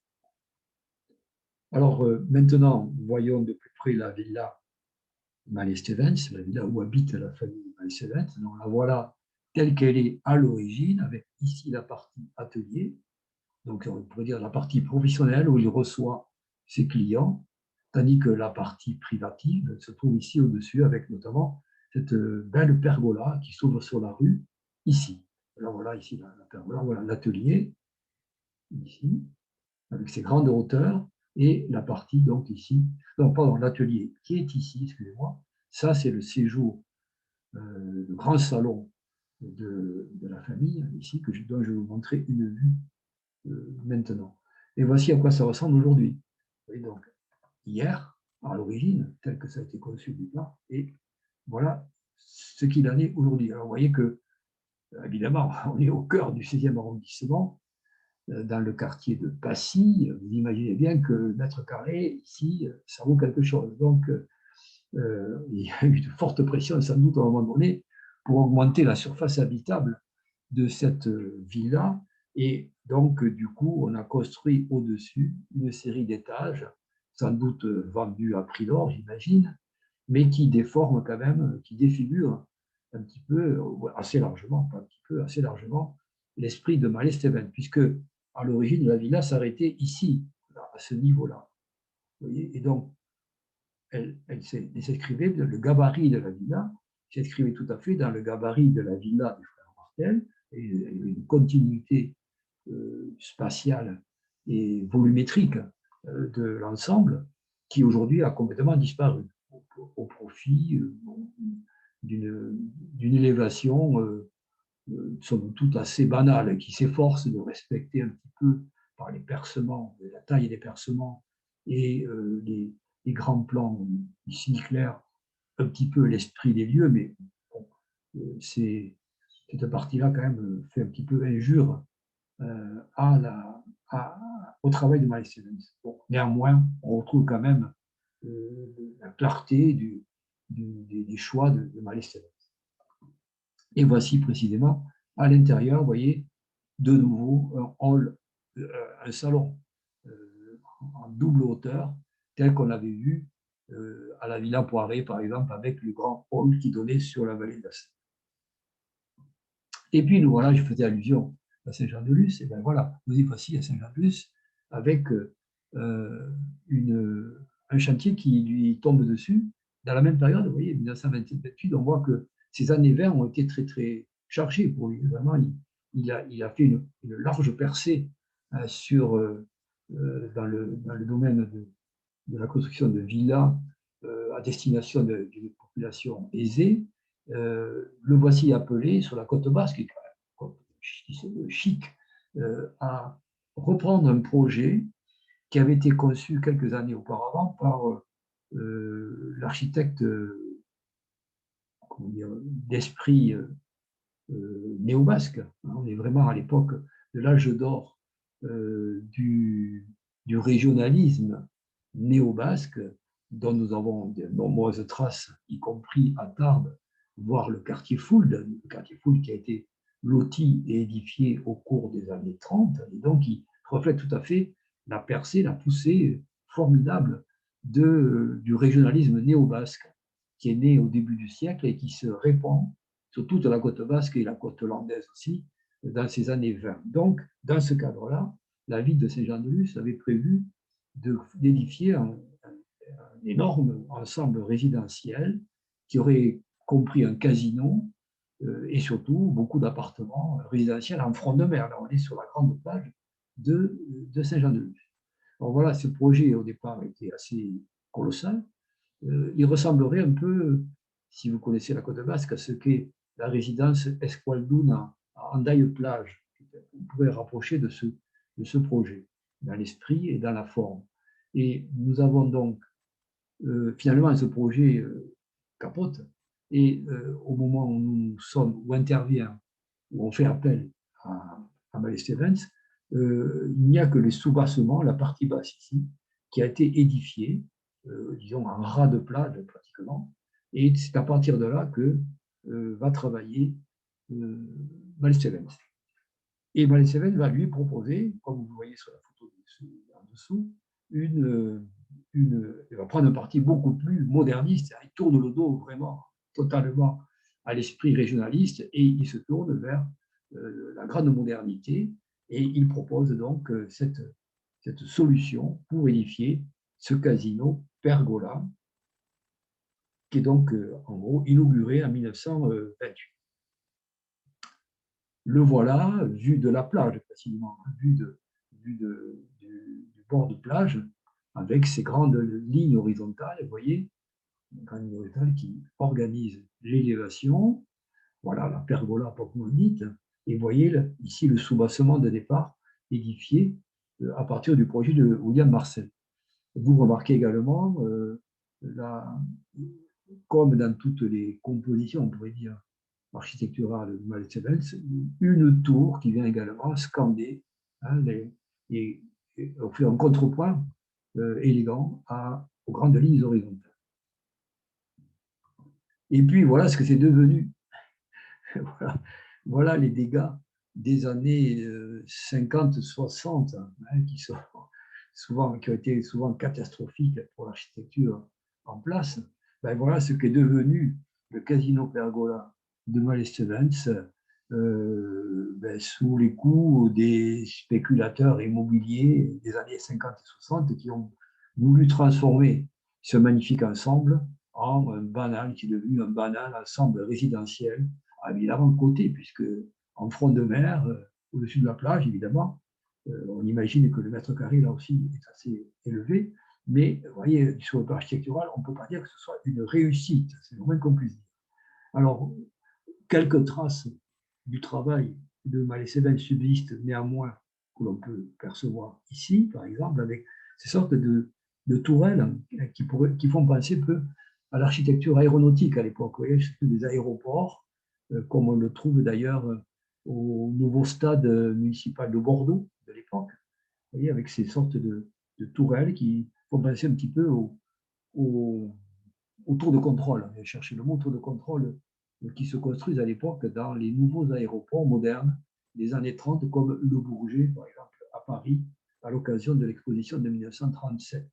Alors maintenant, voyons de plus près la villa Malestévens, la villa où habite la famille Malestévens. Donc la voilà telle qu'elle est à l'origine, avec ici la partie atelier, donc on pourrait dire la partie professionnelle où il reçoit ses clients, tandis que la partie privative se trouve ici au-dessus, avec notamment cette belle pergola qui s'ouvre sur la rue, ici. Alors voilà, ici la pergola, voilà l'atelier, ici, avec ses grandes hauteurs, et la partie donc ici, non pardon, l'atelier qui est ici, excusez-moi, ça c'est le séjour, le grand salon de la famille, ici, dont je vais vous montrer une vue maintenant. Et voici à quoi ça ressemble aujourd'hui. Donc, hier, à l'origine, tel que ça a été conçu du plat, et voilà ce qu'il en est aujourd'hui. Alors, vous voyez que, évidemment, on est au cœur du 16e arrondissement, dans le quartier de Passy. Vous imaginez bien que mètre carré, ici, ça vaut quelque chose. Donc, il y a eu de fortes pressions, sans doute, à un moment donné, pour augmenter la surface habitable de cette villa. Et donc, du coup, on a construit au-dessus une série d'étages, sans doute vendus à prix d'or, j'imagine, mais qui déforment quand même, qui défigurent un petit peu, assez largement, pas un petit peu, assez largement, l'esprit de Malestéven, puisque à l'origine, la villa s'arrêtait ici, à ce niveau-là. Et donc, elle s'inscrivait, le gabarit de la villa s'inscrivait tout à fait dans le gabarit de la villa des frères Martel, et une continuité spatiale et volumétrique de l'ensemble qui aujourd'hui a complètement disparu au profit d'une élévation somme toute assez banale qui s'efforce de respecter un petit peu par les percements, la taille des percements et les grands plans ici clairs, un petit peu l'esprit des lieux, mais bon, cette partie-là quand même fait un petit peu injure au travail de Miles Stevens. Bon, néanmoins, on retrouve quand même la clarté des choix de Miles Stevens. Et voici précisément à l'intérieur, vous voyez, de nouveau un hall, un salon en double hauteur, tel qu'on l'avait vu à la Villa Poiré, par exemple, avec le grand hall qui donnait sur la vallée de la Seine. Et puis, nous voilà, je faisais allusion à Saint-Jean-de-Luz, et bien voilà, nous y voici à Saint-Jean-de-Luz, avec un chantier qui lui tombe dessus. Dans la même période, vous voyez, 1927, on voit que ces années 20 ont été très, très chargées pour lui. Vraiment, il a fait une large percée dans le domaine de la construction de villas à destination d'une population aisée. Le voici appelé sur la côte basque, qui est quand même chic, à reprendre un projet qui avait été conçu quelques années auparavant par l'architecte d'esprit néo-basque. On est vraiment à l'époque de l'âge d'or du régionalisme néo-basque, dont nous avons de nombreuses traces, y compris à Tarbes, voire le quartier Fould qui a été loti et édifié au cours des années 30, et donc qui reflète tout à fait la percée, la poussée formidable du régionalisme néo-basque, qui est né au début du siècle et qui se répand sur toute la côte basque et la côte landaise aussi, dans ces années 20. Donc, dans ce cadre-là, la ville de Saint-Jean-de-Luz avait prévu d'édifier un énorme ensemble résidentiel qui aurait compris un casino et surtout beaucoup d'appartements résidentiels en front de mer. Là, on est sur la grande plage de Saint-Jean-de-Luz. Alors voilà, ce projet au départ était assez colossal. Il ressemblerait un peu, si vous connaissez la côte basque, à ce qu'est la résidence Esqualduna à Hendaye-Plage. On pourrait rapprocher de ce projet, dans l'esprit et dans la forme. Et nous avons donc, finalement, ce projet capote, et au moment où intervient, où on fait appel à Mallet Stevens, il n'y a que les sous-bassements, la partie basse ici, qui a été édifiée, disons, en ras de plage pratiquement, et c'est à partir de là que va travailler Mallet Stevens. Et Mallet Stevens va lui proposer, comme vous voyez sur la photo en dessous, il va prendre un parti beaucoup plus moderniste. Il tourne le dos vraiment totalement à l'esprit régionaliste et il se tourne vers la grande modernité et il propose donc cette solution pour édifier ce casino Pergola qui est donc en gros inauguré en 1928. Le voilà vu de la plage, facilement, vu du bord de plage, avec ces grandes lignes horizontales, vous voyez, une grande ligne horizontale qui organise l'élévation. Voilà la pergola proprement dite. Et vous voyez ici le soubassement de départ édifié à partir du projet de William Marcel. Vous remarquez également, comme dans toutes les compositions, on pourrait dire, architecturales de Mallet Stevens, une tour qui vient également scander et offrir un contrepoint élégant aux grandes lignes horizontales. Et puis voilà ce que c'est devenu. Voilà les dégâts des années 50-60 qui ont été souvent catastrophiques pour l'architecture en place. Ben voilà ce qu'est devenu le Casino Pergola de Mallet Stevens sous les coups des spéculateurs immobiliers des années 50 et 60 qui ont voulu transformer ce magnifique ensemble en un banal qui est devenu un banal ensemble résidentiel, évidemment côté, puisque en front de mer, au-dessus de la plage, évidemment, on imagine que le mètre carré, là aussi, est assez élevé, mais vous voyez, sur le plan architectural, on ne peut pas dire que ce soit une réussite, c'est le moins qu'on puisse dire. Alors, quelques traces du travail de Mallet Stevens subsistent néanmoins, que l'on peut percevoir ici, par exemple, avec ces sortes de tourelles qui font penser peu à l'architecture aéronautique à l'époque, des aéroports, comme on le trouve d'ailleurs au nouveau stade municipal de Bordeaux de l'époque, avec ces sortes de tourelles qui font penser un petit peu au tour de contrôle. J'ai cherché le mot tour de contrôle qui se construisent à l'époque dans les nouveaux aéroports modernes des années 30, comme Le Bourget, par exemple, à Paris, à l'occasion de l'exposition de 1937.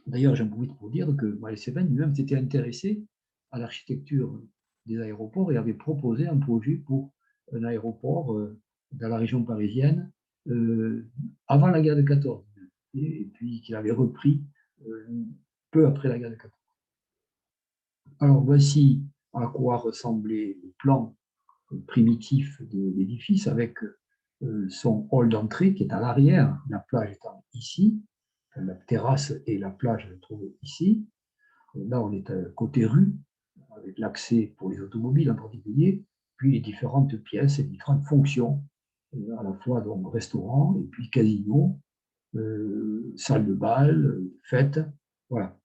D'ailleurs, j'en profite pour dire que Malesheven lui-même s'était intéressé à l'architecture des aéroports et avait proposé un projet pour un aéroport dans la région parisienne avant la guerre de 14, et puis qu'il avait repris peu après la guerre de 14. Alors voici à quoi ressemblait le plan primitif de l'édifice avec son hall d'entrée qui est à l'arrière, la plage étant ici, la terrasse et la plage se trouvent ici. Là, on est côté rue, avec l'accès pour les automobiles en particulier, puis les différentes pièces et les différentes fonctions, à la fois donc restaurant et puis casino, salle de bal, fête, voilà.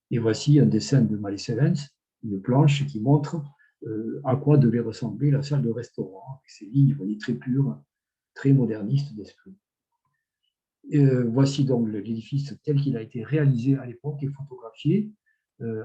Et voici un dessin de Malesheven, une planche qui montre à quoi devait ressembler la salle de restaurant, avec ces lignes, vous voyez, très pures, très modernistes d'esprit. Voici donc l'édifice tel qu'il a été réalisé à l'époque et photographié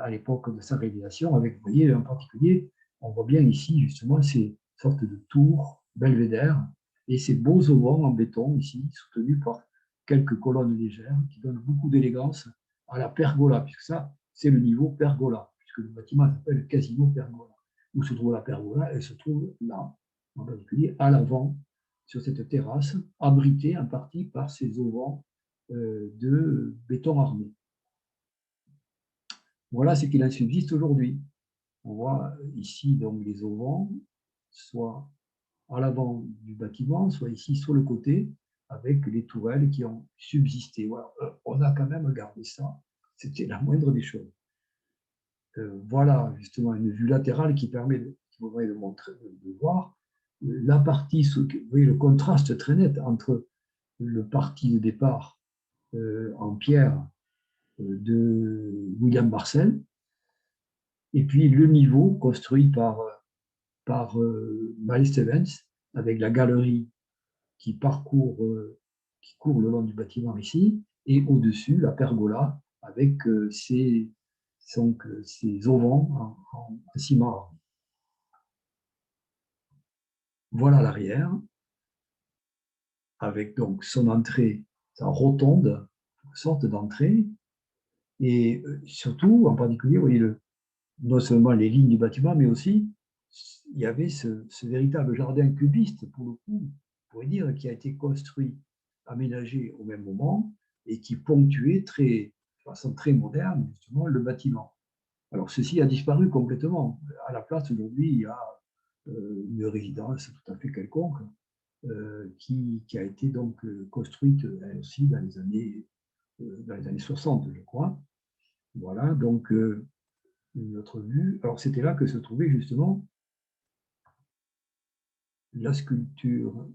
à l'époque de sa réalisation, avec, vous voyez, en particulier, on voit bien ici justement ces sortes de tours belvédères et ces beaux auvents en béton ici, soutenus par quelques colonnes légères qui donnent beaucoup d'élégance à la pergola, puisque ça, c'est le niveau pergola, puisque le bâtiment s'appelle Casino Pergola. Où se trouve la pergola? Elle se trouve là, en particulier à l'avant, sur cette terrasse, abritée en partie par ces auvents de béton armé. Voilà ce qu'il en subsiste aujourd'hui. On voit ici donc les auvents, soit à l'avant du bâtiment, soit ici sur le côté, avec les tourelles qui ont subsisté. Voilà. On a quand même gardé ça, c'était la moindre des choses. Voilà justement une vue latérale qui permet de montrer, de voir la partie, vous voyez le contraste très net entre le parti de départ en pierre de William Marcel, et puis le niveau construit par Malesheven, avec la galerie qui qui court le long du bâtiment ici, et au-dessus la pergola avec ses auvents en ciment. Voilà l'arrière, avec donc son entrée, sa rotonde, une sorte d'entrée, et surtout, en particulier, vous voyez non seulement les lignes du bâtiment, mais aussi il y avait ce véritable jardin cubiste, pour le coup, on pourrait dire, qui a été construit, aménagé au même moment et qui ponctuait de façon très moderne, justement, le bâtiment. Alors, ceci a disparu complètement. À la place, aujourd'hui, il y a une résidence tout à fait quelconque qui a été donc construite elle aussi dans les années 60, je crois. Voilà, donc une autre vue. Alors, c'était là que se trouvait justement la sculpture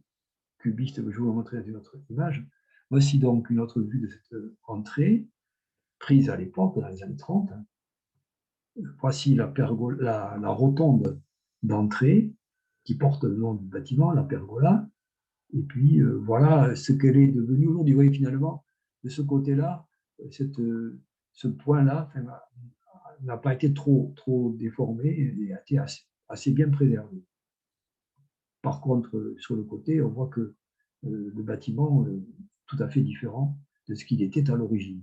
cubiste que je vous montrer dans une autre image. Voici donc une autre vue de cette entrée, prise à l'époque, dans les années 30. Voici la rotonde d'entrée qui porte le nom du bâtiment, la pergola. Et puis, voilà ce qu'elle est devenue aujourd'hui. Vous voyez, finalement, de ce côté-là, ce point-là n'a pas été trop déformé et a été assez bien préservé. Par contre, sur le côté, on voit que le bâtiment est tout à fait différent de ce qu'il était à l'origine.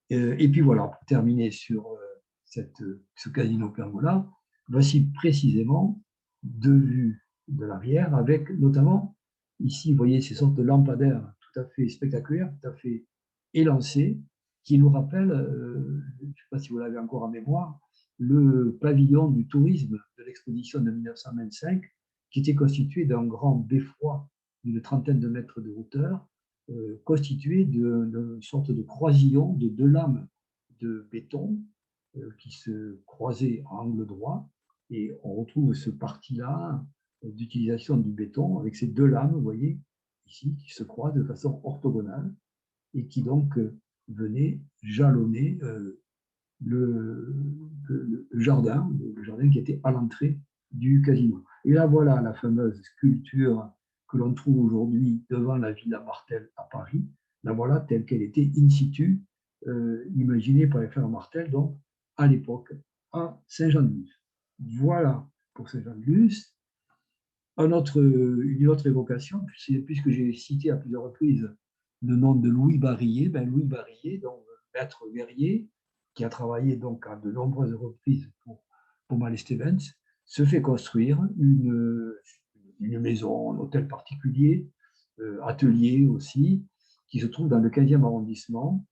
Et puis voilà, pour terminer sur ce casino pergola, voici précisément deux vues de l'arrière, avec notamment, ici, vous voyez ces sortes de lampadaires tout à fait spectaculaires, tout à fait élancés, qui nous rappellent, je ne sais pas si vous l'avez encore en mémoire, le pavillon du tourisme de l'exposition de 1925, qui était constitué d'un grand beffroi d'une trentaine de mètres de hauteur, constitué d'une sorte de croisillon de deux lames de béton qui se croisaient à angle droit. Et on retrouve ce parti-là d'utilisation du béton avec ces deux lames, vous voyez, ici, qui se croisent de façon orthogonale et qui donc venaient jalonner le jardin qui était à l'entrée du casino. Et là, voilà la fameuse sculpture que l'on trouve aujourd'hui devant la Villa Martel à Paris. La voilà telle qu'elle était in situ, imaginée par les frères Martel, donc à l'époque, à Saint-Jean-de-Luz. Voilà pour Saint-Jean-de-Luz. Une autre évocation, puisque j'ai cité à plusieurs reprises le nom de Louis Barillet. Louis Barillet, donc maître verrier, qui a travaillé donc à de nombreuses reprises pour Mallet-Stevens, se fait construire une maison, un hôtel particulier, atelier aussi, qui se trouve dans le 15e arrondissement,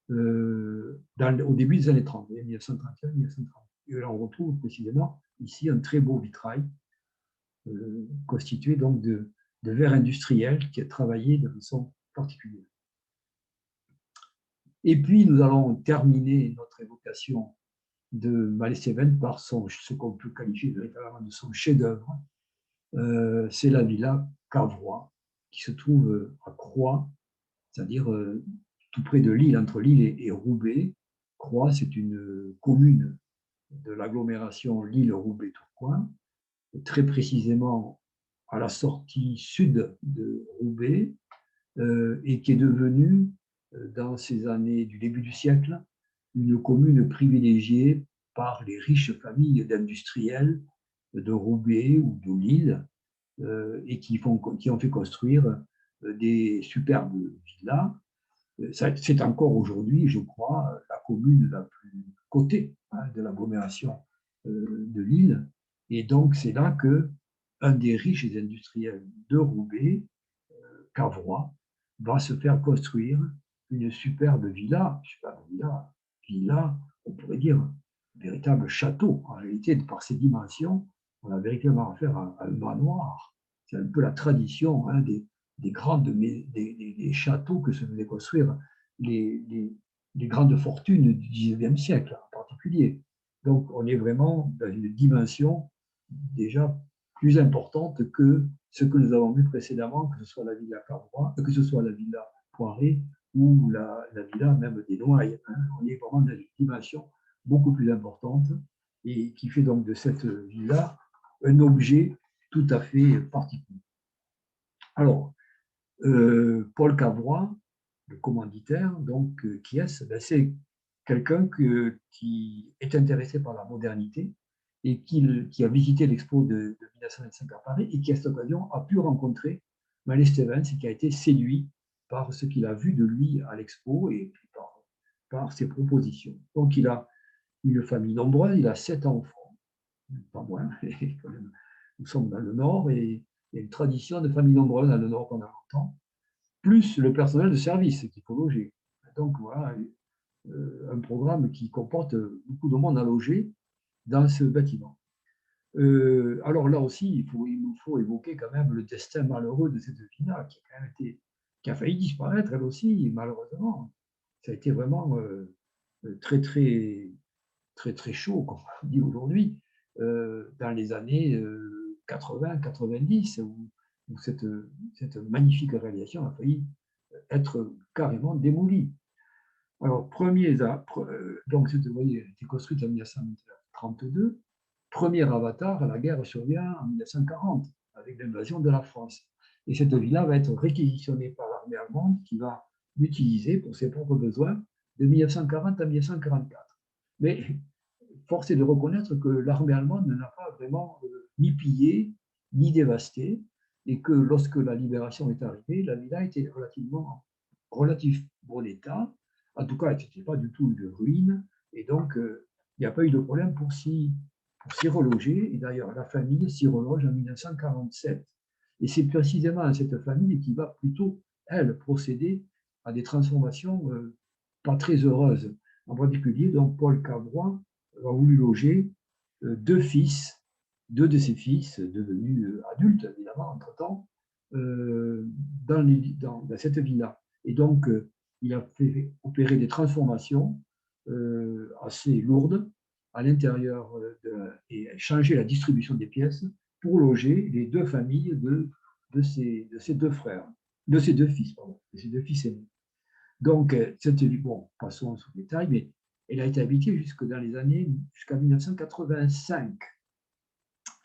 au début des années 30, 1931-1930. Et là, on retrouve précisément ici un très beau vitrail constitué donc de verre industriel qui est travaillé de façon particulière. Et puis, nous allons terminer notre évocation de Mallet-Stevens par ce qu'on peut qualifier véritablement de son chef-d'œuvre. C'est la villa Cavrois, qui se trouve à Croix, c'est-à-dire tout près de Lille, entre Lille et Roubaix. Croix, c'est une commune de l'agglomération Lille-Roubaix-Tourcoing, très précisément à la sortie sud de Roubaix, et qui est devenue, dans ces années du début du siècle, une commune privilégiée par les riches familles d'industriels de Roubaix ou de Lille, et qui ont fait construire des superbes villas. C'est encore aujourd'hui, je crois, la commune la plus cotée de l'agglomération de Lille. Et donc, c'est là qu'un des riches industriels de Roubaix, Cavrois, va se faire construire une superbe villa, on pourrait dire, un véritable château. En réalité, par ses dimensions, on a véritablement affaire à un manoir. C'est un peu la tradition des châteaux que se faisaient construire les grandes fortunes du XIXe siècle en particulier. Donc, on est vraiment dans une dimension déjà plus importante que ce que nous avons vu précédemment, que ce soit la villa Cavrois, que ce soit la villa Poiré ou la villa même des Noailles. On est vraiment dans une dimension beaucoup plus importante et qui fait donc de cette villa un objet tout à fait particulier. Alors, Paul Cavrois, le commanditaire, donc, qui est-ce? C'est quelqu'un qui est intéressé par la modernité et qui a visité l'expo de 1925 à Paris et qui, à cette occasion, a pu rencontrer Mallet-Stevens et qui a été séduit par ce qu'il a vu de lui à l'expo et par ses propositions. Donc, il a une famille nombreuse, il a 7 enfants, pas moins, quand même. Nous sommes dans le Nord et il y a une tradition de famille nombreuse dans le Nord pendant longtemps, plus le personnel de service qu'il faut loger. Donc voilà, un programme qui comporte beaucoup de monde à loger dans ce bâtiment. Alors là aussi, il nous faut évoquer quand même le destin malheureux de cette villa qui a failli disparaître elle aussi, malheureusement. Ça a été vraiment très, très, très, très chaud, comme on dit aujourd'hui, dans les années 80-90, où cette magnifique réalisation a failli être carrément démolie. Alors, donc, vous voyez, elle a été construite en 1932. Premier avatar, la guerre survient en 1940, avec l'invasion de la France. Et cette villa va être réquisitionnée par l'armée allemande, qui va l'utiliser pour ses propres besoins de 1940 à 1944. Mais force est de reconnaître que l'armée allemande n'a pas vraiment ni pillé, ni dévasté, et que lorsque la libération est arrivée, la villa était relativement bon état. En tout cas, elle n'était pas du tout de ruine, et donc il n'y a pas eu de problème pour s'y reloger. Et d'ailleurs, la famille s'y reloge en 1947. Et c'est précisément cette famille qui va plutôt, elle, procéder à des transformations pas très heureuses. En particulier, donc Paul Cavrois a voulu loger deux de ses fils, devenus adultes, évidemment, entre-temps, dans cette villa. Et donc, il a fait opérer des transformations assez lourdes à l'intérieur et changer la distribution des pièces pour loger les deux familles de ses deux frères, de ses deux fils, pardon, de ses deux fils aînés. Donc, bon, passons sous détail, mais elle a été habitée jusqu'à 1985.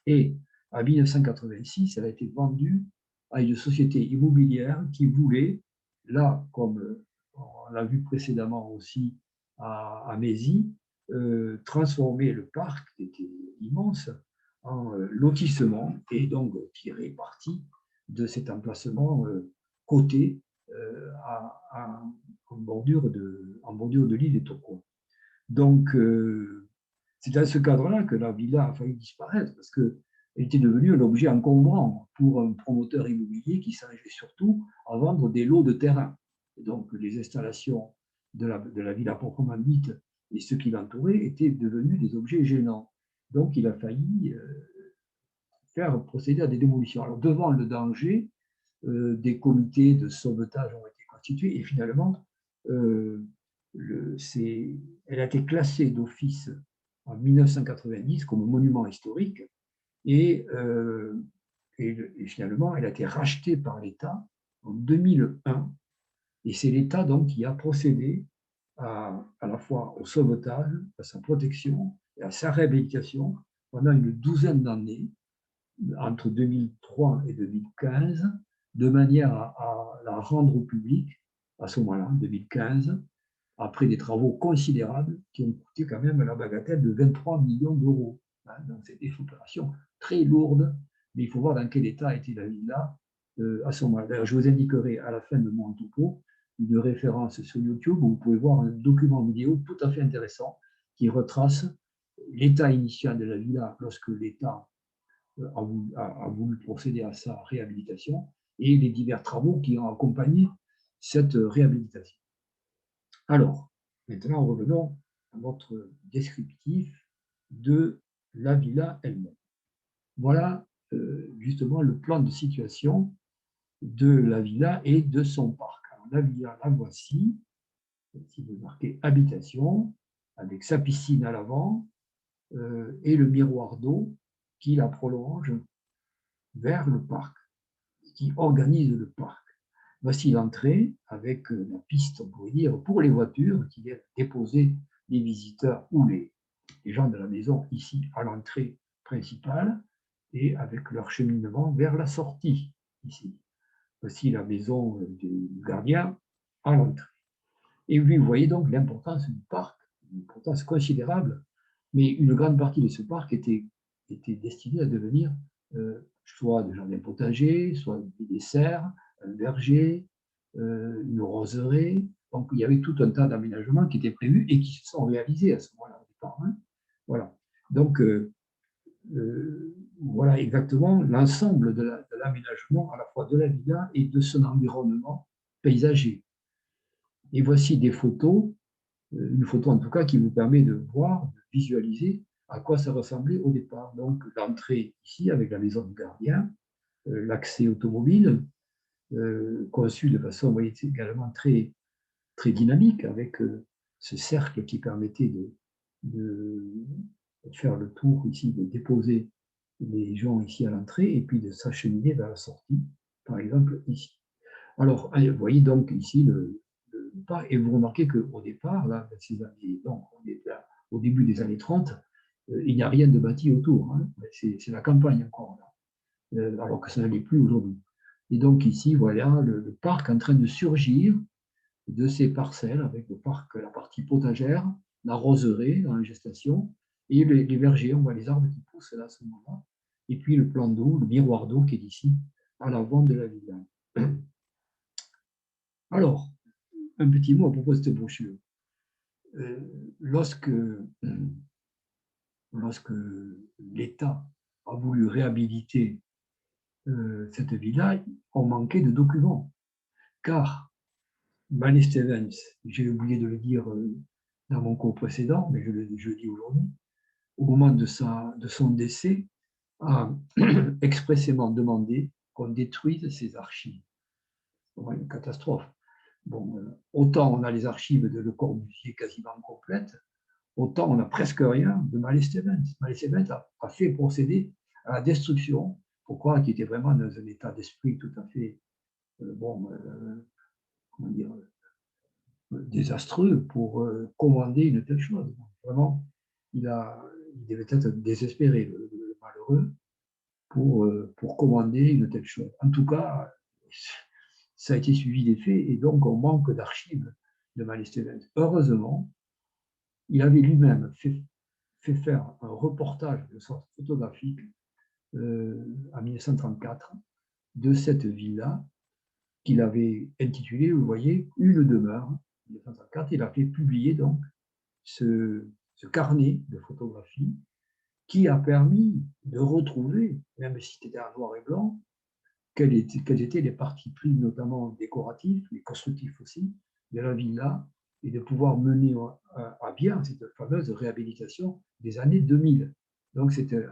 Et en 1986, elle a été vendue à une société immobilière qui voulait, là, comme on l'a vu précédemment aussi à Mézy, transformer le parc, qui était immense, en lotissement et donc tirer parti de cet emplacement coté en bordure de l'île de Toco. Donc, c'est dans ce cadre-là que la villa a failli disparaître, parce qu'elle était devenue un objet encombrant pour un promoteur immobilier qui s'engageait surtout à vendre des lots de terrain. Et donc, les installations de la villa proprement dite et ceux qui l'entouraient étaient devenus des objets gênants. Donc, il a failli faire procéder à des démolitions. Alors, devant le danger, des comités de sauvetage ont été constitués et finalement, elle a été classée d'office en 1990 comme monument historique et finalement, elle a été rachetée par l'État en 2001 et c'est l'État donc qui a procédé à la fois au sauvetage, à sa protection et à sa réhabilitation pendant une douzaine d'années, entre 2003 et 2015, de manière à la rendre au public à ce moment-là, 2015, après des travaux considérables qui ont coûté quand même la bagatelle de 23 millions d'euros. Donc c'est des opérations très lourdes, mais il faut voir dans quel état était la villa à ce moment-là. D'ailleurs, je vous indiquerai à la fin de mon topo une référence sur YouTube où vous pouvez voir un document vidéo tout à fait intéressant qui retrace l'état initial de la villa lorsque l'État a voulu procéder à sa réhabilitation et les divers travaux qui ont accompagné cette réhabilitation. Alors, maintenant, revenons à notre descriptif de la villa elle-même. Voilà justement le plan de situation de la villa et de son parc. Alors, la villa, la voici. Si vous marquez habitation, avec sa piscine à l'avant et le miroir d'eau qui la prolonge vers le parc, qui organise le parc. Voici l'entrée avec la piste, on pourrait dire, pour les voitures qui viennent déposer les visiteurs ou les gens de la maison ici à l'entrée principale et avec leur cheminement vers la sortie ici. Voici la maison du gardien à l'entrée. Et vous voyez donc l'importance du parc, une importance considérable, mais une grande partie de ce parc était destinée à devenir soit des jardins potagers, soit des serres, un verger, une roseraie. Donc il y avait tout un tas d'aménagements qui étaient prévus et qui se sont réalisés à ce moment-là au départ. Voilà. Donc voilà exactement l'ensemble de l'aménagement à la fois de la villa et de son environnement paysager. Et voici des photos, une photo en tout cas qui vous permet de voir, de visualiser à quoi ça ressemblait au départ. Donc l'entrée ici avec la maison du gardien, l'accès automobile, conçu de façon, vous voyez, également très, très dynamique avec ce cercle qui permettait de faire le tour ici, de déposer les gens ici à l'entrée et puis de s'acheminer vers la sortie, par exemple ici. Alors, vous voyez donc ici et vous remarquez qu'au départ, là, ces années, donc, on est là, au début des années 30, il n'y a rien de bâti autour. Hein. C'est la campagne encore, là, alors que ça n'allait plus aujourd'hui. Et donc ici, voilà le parc en train de surgir de ces parcelles, avec le parc, la partie potagère, la roseraie en gestation, et les vergers, on voit les arbres qui poussent là à ce moment-là, et puis le plan d'eau, le miroir d'eau qui est ici, à l'avant de la villa. Alors, un petit mot à propos de cette brochure. Lorsque l'État a voulu réhabiliter cette villa, on manquait de documents, car Mallet Stevens, j'ai oublié de le dire dans mon cours précédent, mais je le dis aujourd'hui, au moment de son décès, a expressément demandé qu'on détruise ses archives. C'est une catastrophe. Bon, autant on a les archives de Le Corbusier quasiment complètes, autant on n'a presque rien de Mallet Stevens. Mallet Stevens a fait procéder à la destruction. Pourquoi? Qu'il était vraiment dans un état d'esprit tout à fait comment dire, désastreux pour commander une telle chose. Vraiment, il devait être désespéré, le malheureux, pour commander une telle chose. En tout cas, ça a été suivi des faits et donc on manque d'archives de Mallet Stevens. Heureusement, il avait lui-même fait faire un reportage de sorte photographique en 1934 de cette villa qu'il avait intitulé, vous voyez, Une demeure. En 1904, il a fait publier donc ce carnet de photographie qui a permis de retrouver, même si c'était en noir et blanc, quels étaient les partis pris, notamment décoratifs, mais constructifs aussi, de la villa, et de pouvoir mener à bien cette fameuse réhabilitation des années 2000. Donc c'était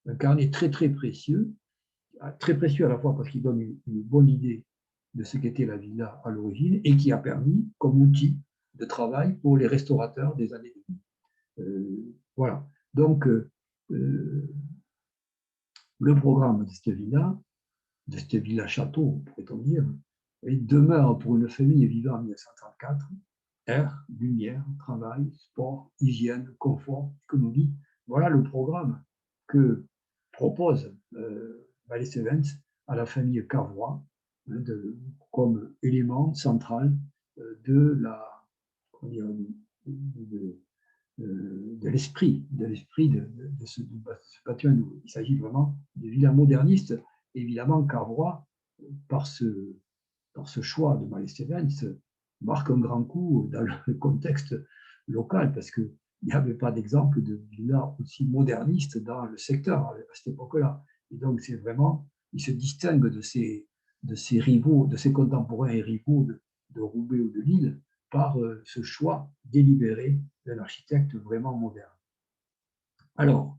un carnet très précieux à la fois parce qu'il donne une bonne idée de ce qu'était la villa à l'origine et qui a permis comme outil de travail pour les restaurateurs des années 2000. Voilà. Donc, le programme de cette villa château, pourrait-on dire, demeure pour une famille vivant en 1934, air, lumière, travail, sport, hygiène, confort, économie. Voilà le programme que propose Mallet Stevens à la famille Cavrois comme élément central de la, de l'esprit de ce patrimoine. Il s'agit vraiment de villa moderniste. Évidemment, Cavrois, par ce choix de Mallet Stevens, marque un grand coup dans le contexte local, parce qu'il n'y avait pas d'exemple de villa aussi moderniste dans le secteur à cette époque-là. Et donc, c'est vraiment, il se distingue de ses rivaux, de ses contemporains et rivaux de Roubaix ou de Lille, par ce choix délibéré d'un architecte vraiment moderne. Alors,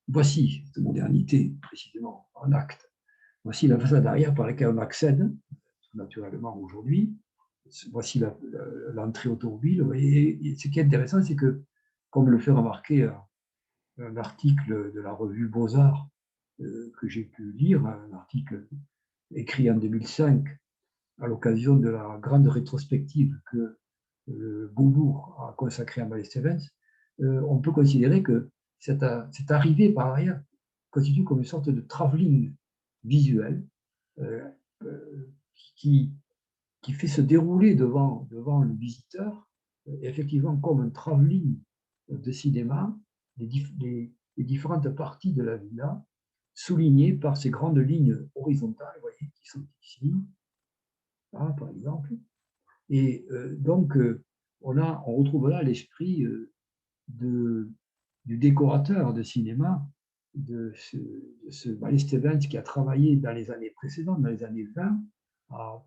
voici cette modernité, précisément, en acte. Voici la façade arrière par laquelle on accède, naturellement, aujourd'hui. Voici l'entrée automobile. Et ce qui est intéressant, c'est que, comme le fait remarquer un article de la revue Beaux-Arts que j'ai pu lire, un article écrit en 2005 à l'occasion de la grande rétrospective que Beaubourg a consacrée à Mallet Stevens, on peut considérer que cette arrivée par arrière constitue comme une sorte de travelling visuel qui fait se dérouler devant le visiteur, effectivement comme un travelling de cinéma, les différentes parties de la villa, soulignées par ces grandes lignes horizontales, vous voyez, qui sont ici, là, par exemple. Et donc, on retrouve là l'esprit du décorateur de cinéma, de ce Mallet Stevens qui a travaillé dans les années précédentes, dans les années 20, à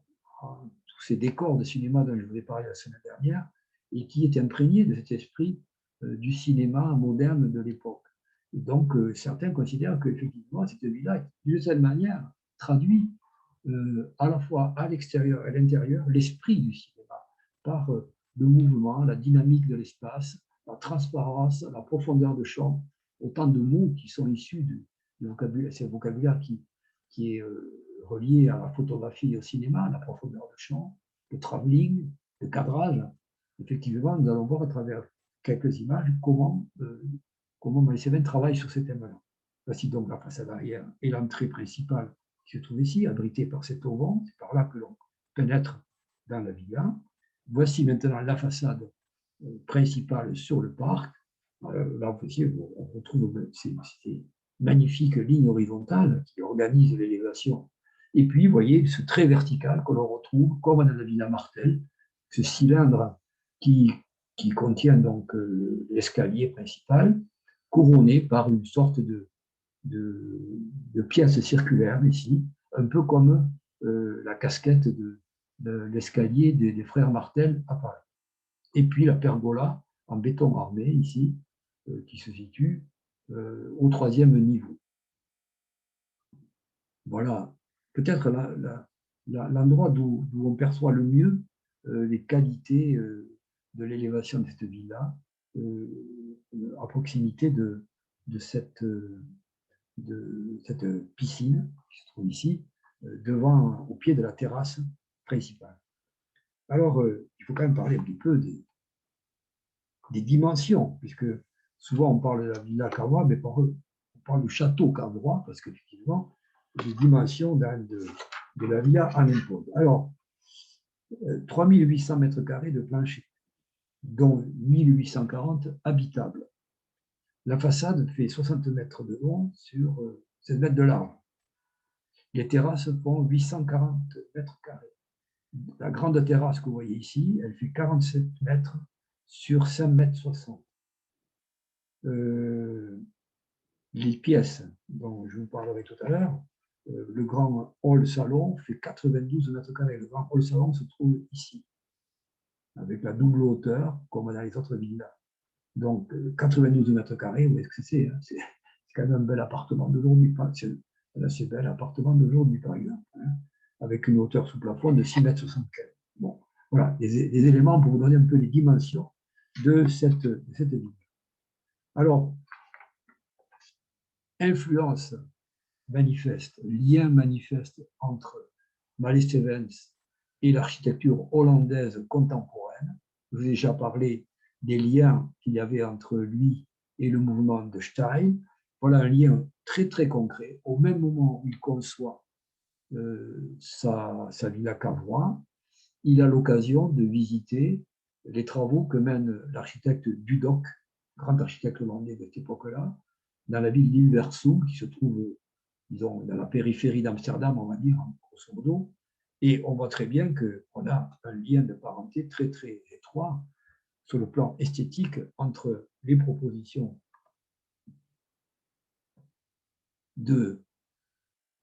tous ces décors de cinéma dont je vous ai parlé la semaine dernière, et qui est imprégné de cet esprit du cinéma moderne de l'époque. Et donc, certains considèrent qu'effectivement, cette villa, d'une certaine manière, traduit à la fois à l'extérieur et à l'intérieur l'esprit du cinéma, par le mouvement, la dynamique de l'espace, la transparence, la profondeur de champ, autant de mots qui sont issus du vocabulaire, c'est le vocabulaire qui est relié à la photographie et au cinéma, la profondeur de champ, le travelling, le cadrage. Effectivement, nous allons voir à travers quelques images comment Mallet Stevens travaille sur ces thèmes-là. Voici donc la façade arrière et l'entrée principale qui se trouve ici, abritée par cet auvent. C'est par là que l'on pénètre dans la villa. Voici maintenant la façade principale sur le parc. Là, on retrouve ces magnifiques lignes horizontales qui organisent l'élévation. Et puis, vous voyez, ce trait vertical que l'on retrouve, comme dans la villa Martel, ce cylindre qui contient donc l'escalier principal, couronné par une sorte de pièce circulaire ici, un peu comme la casquette de l'escalier des frères Martel à Paris. Et puis la pergola en béton armé ici, qui se situe au 3e niveau. Voilà, peut-être l'endroit d'où on perçoit le mieux les qualités de l'élévation de cette villa, à proximité de cette piscine qui se trouve ici, au pied de la terrasse principale. Alors, il faut quand même parler un petit peu des dimensions, puisque souvent on parle de la villa Cavrois, mais on parle du château Cavrois, parce qu'effectivement, les dimensions de la villa en imposent. Alors, 3800 mètres carrés de plancher, dont 1840 habitables. La façade fait 60 mètres de long sur 7 mètres de large. Les terrasses font 840 mètres carrés. La grande terrasse que vous voyez ici, elle fait 47 mètres sur 5 mètres 60. Les pièces dont je vous parlerai tout à l'heure, le grand hall salon fait 92 mètres carrés. Le grand hall salon se trouve ici, avec la double hauteur, comme dans les autres villas. Donc, 92 mètres carrés, où est-ce que c'est, hein, c'est quand même un bel appartement d'aujourd'hui. C'est un assez bel appartement d'aujourd'hui, par exemple, hein, avec une hauteur sous plafond de 6 mètres 75. Bon, voilà, des éléments pour vous donner un peu les dimensions de cette ville. Alors, influence manifeste, lien manifeste entre Mallet Stevens et l'architecture hollandaise contemporaine. Je vous ai déjà parlé des liens qu'il y avait entre lui et le mouvement de Stein. Voilà un lien très très concret. Au même moment où il conçoit sa villa Cavrois, il a l'occasion de visiter les travaux que mène l'architecte Dudok, grand architecte hollandais de cette époque-là, dans la ville d'Hilversum, qui se trouve, disons, dans la périphérie d'Amsterdam, on va dire, grosso modo. Et on voit très bien qu'on a un lien de parenté très, très étroit sur le plan esthétique entre les propositions de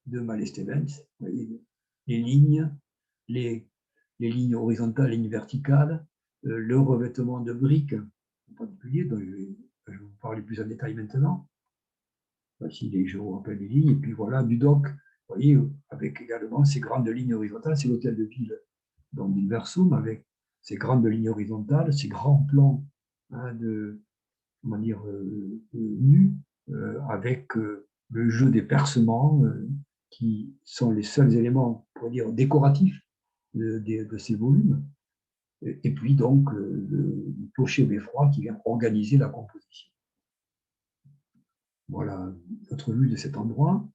Mallet Stevens, les lignes, les lignes horizontales, les lignes verticales, le revêtement de briques en particulier, dont je vais vous parler plus en détail maintenant. Voici je vous rappelle les lignes, et puis voilà, Dudok, vous voyez, avec également ces grandes lignes horizontales, c'est l'hôtel de ville d'Hilversum, avec ces grandes lignes horizontales, ces grands plans hein, comment dire, nus, avec le jeu des percements, qui sont les seuls éléments, on pourrait dire, décoratifs de ces volumes. Et puis donc le clocher beffroi qui vient organiser la composition. Voilà notre vue de cet endroit.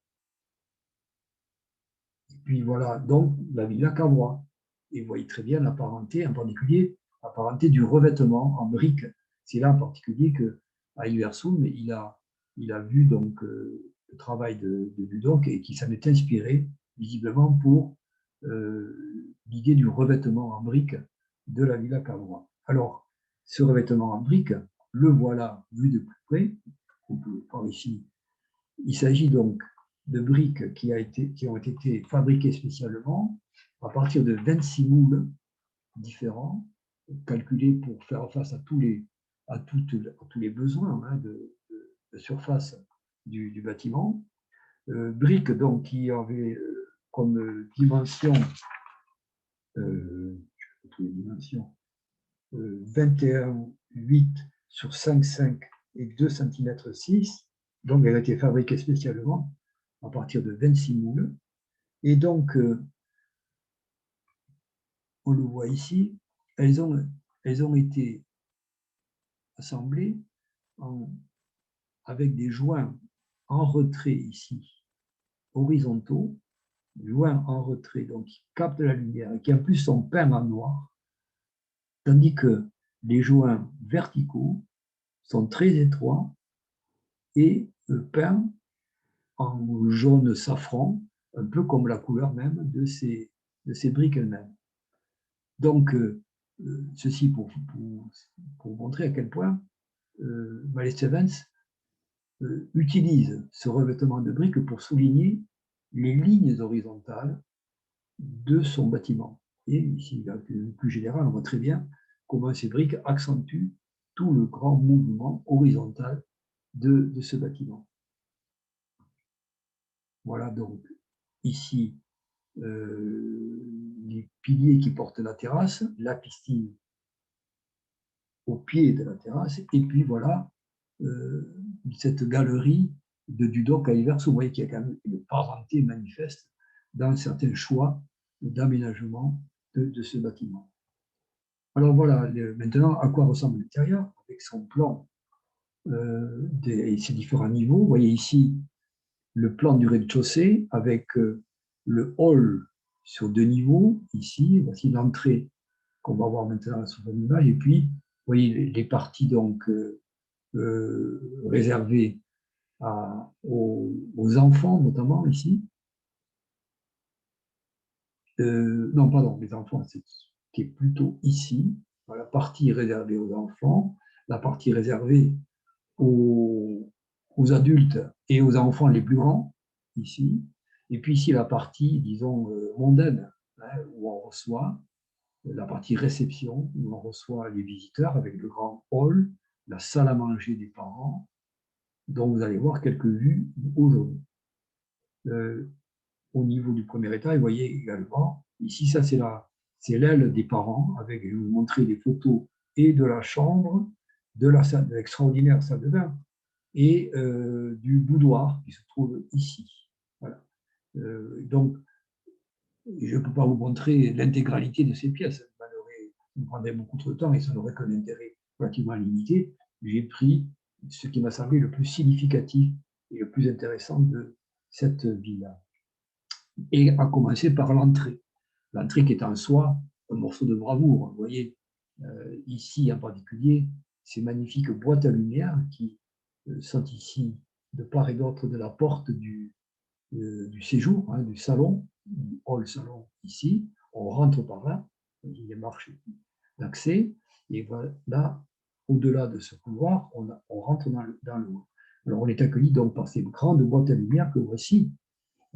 Et puis voilà donc la villa Cavrois. Et vous voyez très bien la parenté, en particulier la parenté du revêtement en briques. C'est là en particulier qu'à Hilversum, il a vu donc le travail de Dudok et qui s'en est inspiré visiblement pour l'idée du revêtement en briques de la villa Cavrois. Alors, ce revêtement en briques, le voilà vu de plus près. On peut le voir ici. Il s'agit donc de briques qui ont été fabriquées spécialement à partir de 26 moules différents, calculés pour faire face à tous les besoins hein, de surface du bâtiment. Briques donc qui avaient comme dimension, les dimensions 21,8 sur 5,5 et 2 cm 6. Donc, elle a été fabriquée spécialement à partir de 26 moules. Et donc, on le voit ici, elles ont été assemblées avec des joints en retrait ici, horizontaux, joints en retrait, donc qui captent la lumière et qui en plus sont peints en noir, tandis que les joints verticaux sont très étroits et peints en jaune safran, un peu comme la couleur même de ces briques elles-mêmes. Donc, ceci pour montrer à quel point Mallet Stevens utilise ce revêtement de briques pour souligner les lignes horizontales de son bâtiment. Et ici, plus général, on voit très bien comment ces briques accentuent tout le grand mouvement horizontal de ce bâtiment. Voilà donc ici les piliers qui portent la terrasse, la piscine au pied de la terrasse, et puis voilà cette galerie de Dudok à Hilversum. Vous voyez qu'il y a quand même une parenté manifeste dans certains choix d'aménagement de ce bâtiment. Alors voilà, maintenant, à quoi ressemble l'intérieur avec son plan et ses différents niveaux. Vous voyez ici le plan du rez-de-chaussée avec le hall sur 2 niveaux. Ici, voici l'entrée qu'on va voir maintenant sur l'image. Et puis, vous voyez les parties donc réservées aux enfants, notamment ici. non, pardon, les enfants, c'était plutôt ici, dans la partie réservée aux enfants, la partie réservée aux adultes et aux enfants les plus grands, ici. Et puis ici, la partie, disons, mondaine, hein, où on reçoit la partie réception, où on reçoit les visiteurs avec le grand hall, la salle à manger des parents, dont vous allez voir quelques vues aujourd'hui. Au niveau du premier étage, vous voyez également, ici, ça c'est l'aile des parents, avec, je vais vous montrer des photos et de la chambre, de l'extraordinaire salle de bain, et du boudoir qui se trouve ici. Voilà. Donc, je ne peux pas vous montrer l'intégralité de ces pièces, ça me prendrait beaucoup trop de temps et ça n'aurait qu'un intérêt relativement limité. J'ai pris ce qui m'a semblé le plus significatif et le plus intéressant de cette villa. Et à commencer par l'entrée. L'entrée qui est en soi un morceau de bravoure. Vous voyez, ici en particulier, ces magnifiques boîtes à lumière qui sont ici de part et d'autre de la porte du séjour, hein, du salon, du hall salon ici. On rentre par là, il y a des marches d'accès, et voilà, au-delà de ce couloir, on rentre dans le hall. Alors on est accueilli donc par ces grandes boîtes à lumière que voici,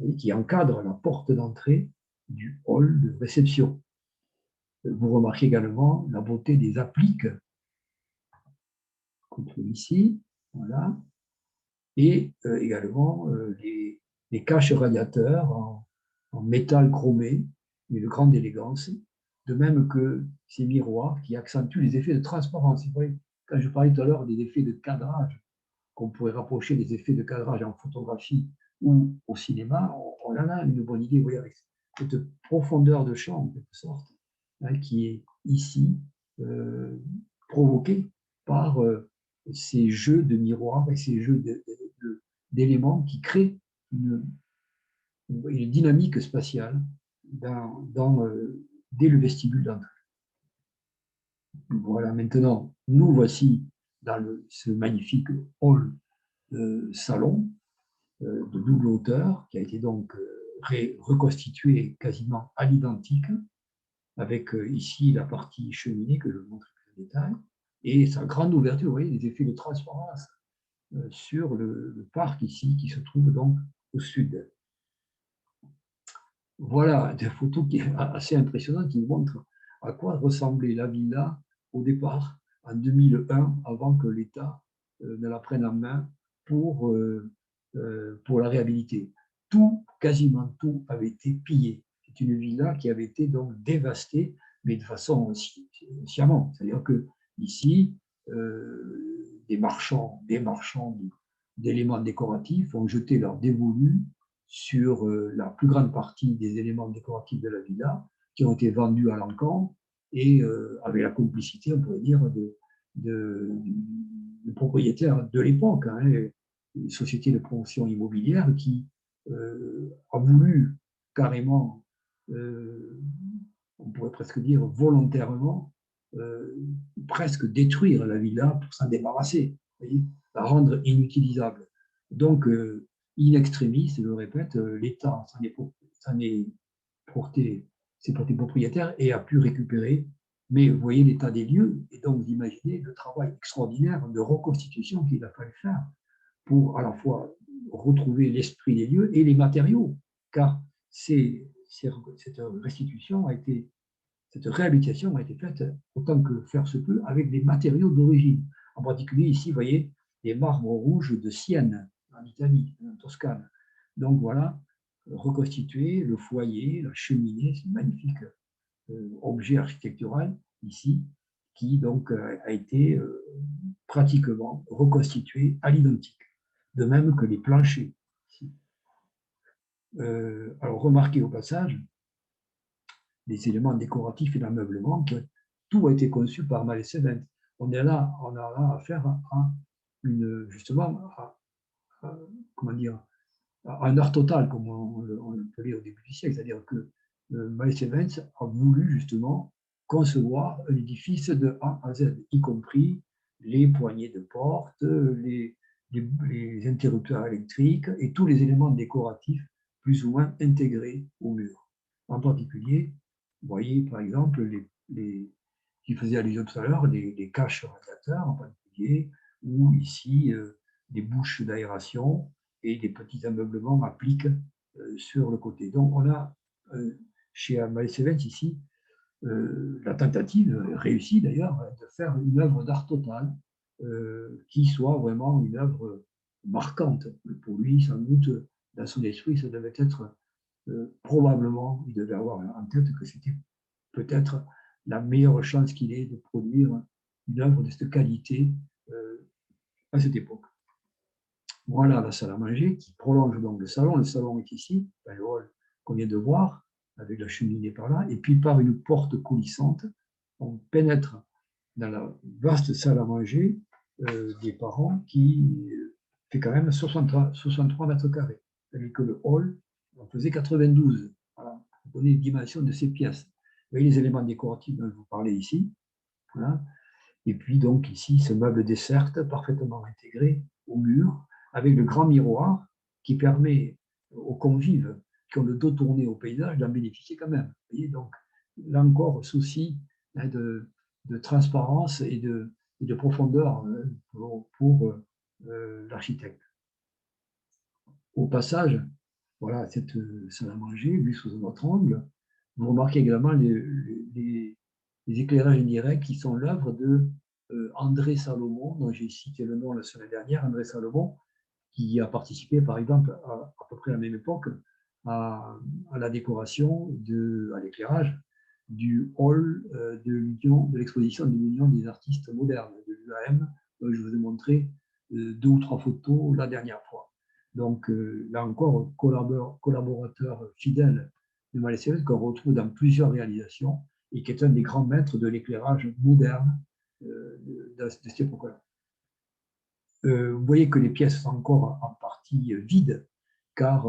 et qui encadrent la porte d'entrée du hall de réception. Vous remarquez également la beauté des appliques qu'on trouve ici, voilà, et également les caches radiateurs en métal chromé, d'une grande élégance, de même que ces miroirs qui accentuent les effets de transparence. C'est vrai, quand je parlais tout à l'heure des effets de cadrage, qu'on pourrait rapprocher des effets de cadrage en photographie ou au cinéma, on en a une bonne idée, vous voyez, avec cette profondeur de champ, en quelque sorte, hein, qui est ici provoquée par ces jeux de miroirs et ces jeux d'éléments qui créent une dynamique spatiale dès le vestibule d'entrée. Voilà, maintenant, nous voici dans ce magnifique hall salon de double hauteur qui a été donc reconstitué quasiment à l'identique, avec ici la partie cheminée que je vous montre plus en détail, et sa grande ouverture, vous voyez, les effets de transparence sur le parc ici, qui se trouve donc au sud. Voilà des photos assez impressionnantes qui montrent à quoi ressemblait la villa au départ, en 2001, avant que l'État ne la prenne en main pour la réhabiliter. Tout, quasiment tout, avait été pillé. C'est une villa qui avait été donc dévastée, mais de façon sciemment. C'est-à-dire que ici, des marchands d'éléments décoratifs ont jeté leur dévolu sur la plus grande partie des éléments décoratifs de la villa, qui ont été vendus à l'encan et avec la complicité, on pourrait dire, de propriétaires de l'époque, hein, une société de promotion immobilière qui a voulu carrément, on pourrait presque dire volontairement, presque détruire la villa pour s'en débarrasser, vous voyez, la rendre inutilisable. Donc, in extremis, je le répète, l'État s'en est porté, s'est porté propriétaire et a pu récupérer. Mais vous voyez l'état des lieux, et donc vous imaginez le travail extraordinaire de reconstitution qu'il a fallu faire pour à la fois retrouver l'esprit des lieux et les matériaux, car cette restitution cette réhabilitation a été faite autant que faire se peut avec des matériaux d'origine. En particulier ici, vous voyez, les marbres rouges de Sienne, en Italie, en Toscane. Donc voilà, reconstituer le foyer, la cheminée, c'est magnifique objet architectural ici, qui donc a été pratiquement reconstitué à l'identique, de même que les planchers. Alors remarquez au passage les éléments décoratifs et l'ameublement, tout a été conçu par Malès Evans. On a là affaire à justement comment dire, un art total, comme on l'appelait au début du siècle, c'est-à-dire que Malès Evans a voulu justement concevoir un édifice de A à Z, y compris les poignées de porte, les interrupteurs électriques et tous les éléments décoratifs plus ou moins intégrés au mur. En particulier, vous voyez par exemple, qui faisait allusion tout à l'heure, les caches radiateurs en particulier, ou ici des bouches d'aération et des petits ameublements à pliques sur le côté. Donc on a chez Malesevens ici la tentative, réussie d'ailleurs, de faire une œuvre d'art total qui soit vraiment une œuvre marquante. Pour lui, sans doute, dans son esprit, ça devait être probablement, il devait avoir en tête que c'était peut-être la meilleure chance qu'il ait de produire une œuvre de cette qualité à cette époque. Voilà la salle à manger qui prolonge donc le salon. Le salon est ici, dans le hall qu'on vient de voir, avec la cheminée par là, et puis par une porte coulissante, on pénètre dans la vaste salle à manger des parents qui fait quand même 63 mètres carrés, tandis que le hall en faisait 92. Voilà, pour donner une dimension de ces pièces. Vous voyez les éléments décoratifs dont je vous parlais ici. Voilà. Et puis donc ici, ce meuble dessert parfaitement intégré au mur, avec le grand miroir qui permet aux convives qui ont le dos tourné au paysage d'en bénéficier quand même. Vous voyez, donc là encore, souci de transparence et de profondeur pour l'architecte. Au passage, voilà cette salle à manger, vue sous un autre angle. Vous remarquez également les éclairages indirects qui sont l'œuvre de André Salomon, dont j'ai cité le nom la semaine dernière, André Salomon, qui a participé, par exemple, à peu près à la même époque, à la décoration, à l'éclairage du hall de l'exposition de l'Union des artistes modernes, de l'UAM, dont je vous ai montré 2 ou 3 photos la dernière fois. Donc, là encore, collaborateur fidèle de Malesherbes, qu'on retrouve dans plusieurs réalisations, et qui est un des grands maîtres de l'éclairage moderne de cette époque-là. Vous voyez que les pièces sont encore en partie vides, car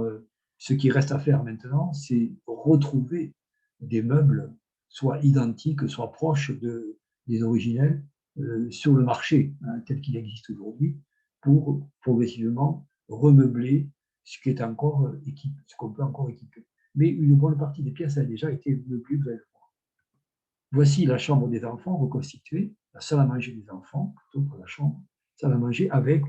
ce qui reste à faire maintenant, c'est retrouver des meubles soit identiques, soit proches des originels sur le marché, tel qu'il existe aujourd'hui, pour progressivement remeubler ce qui est encore ce qu'on peut encore équiper. Mais une bonne partie des pièces a déjà été meublée, vous allez le voir. Voici la chambre des enfants reconstituée, la salle à manger des enfants, plutôt que la chambre, salle à manger, avec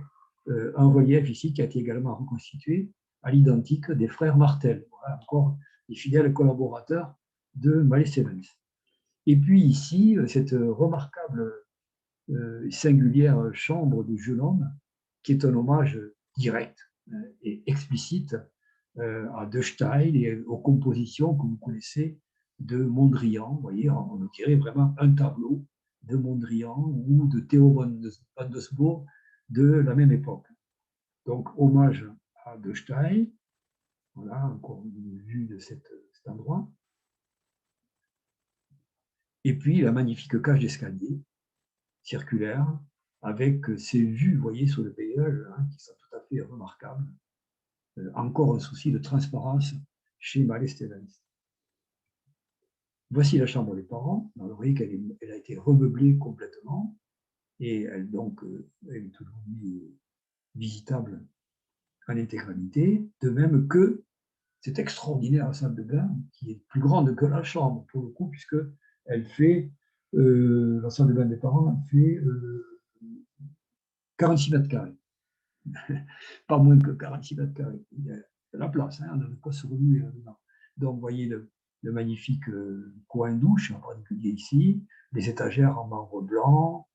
un relief ici qui a été également reconstitué à l'identique des frères Martel, voilà, encore des fidèles collaborateurs de Malesherbes. Et puis ici, cette remarquable singulière chambre du jeune homme, qui est un hommage direct et explicite à De Stijl et aux compositions que vous connaissez de Mondrian. Vous voyez, on dirait vraiment un tableau de Mondrian ou de Theo van Doesburg de la même époque. Donc, hommage à De Stijl. Voilà, encore une vue de cet endroit. Et puis, la magnifique cage d'escalier circulaire, avec ces vues, vous voyez, sur le paysage, qui sont tout à fait remarquables. Encore un souci de transparence chez Malesherbes. Voici la chambre des parents. Alors, vous voyez qu'elle a été remeublée complètement, et elle, donc, elle est aujourd'hui visitable en intégralité, de même que cette extraordinaire salle de bain, qui est plus grande que la chambre, pour le coup, puisqu'elle fait, la salle de bain des parents, elle fait 46 mètres carrés. Pas moins que 46 mètres carrés. Il y a de la place, on n'a pas se remuer là-dedans. Donc, vous voyez le magnifique coin douche, en particulier ici, les étagères en marbre blanc.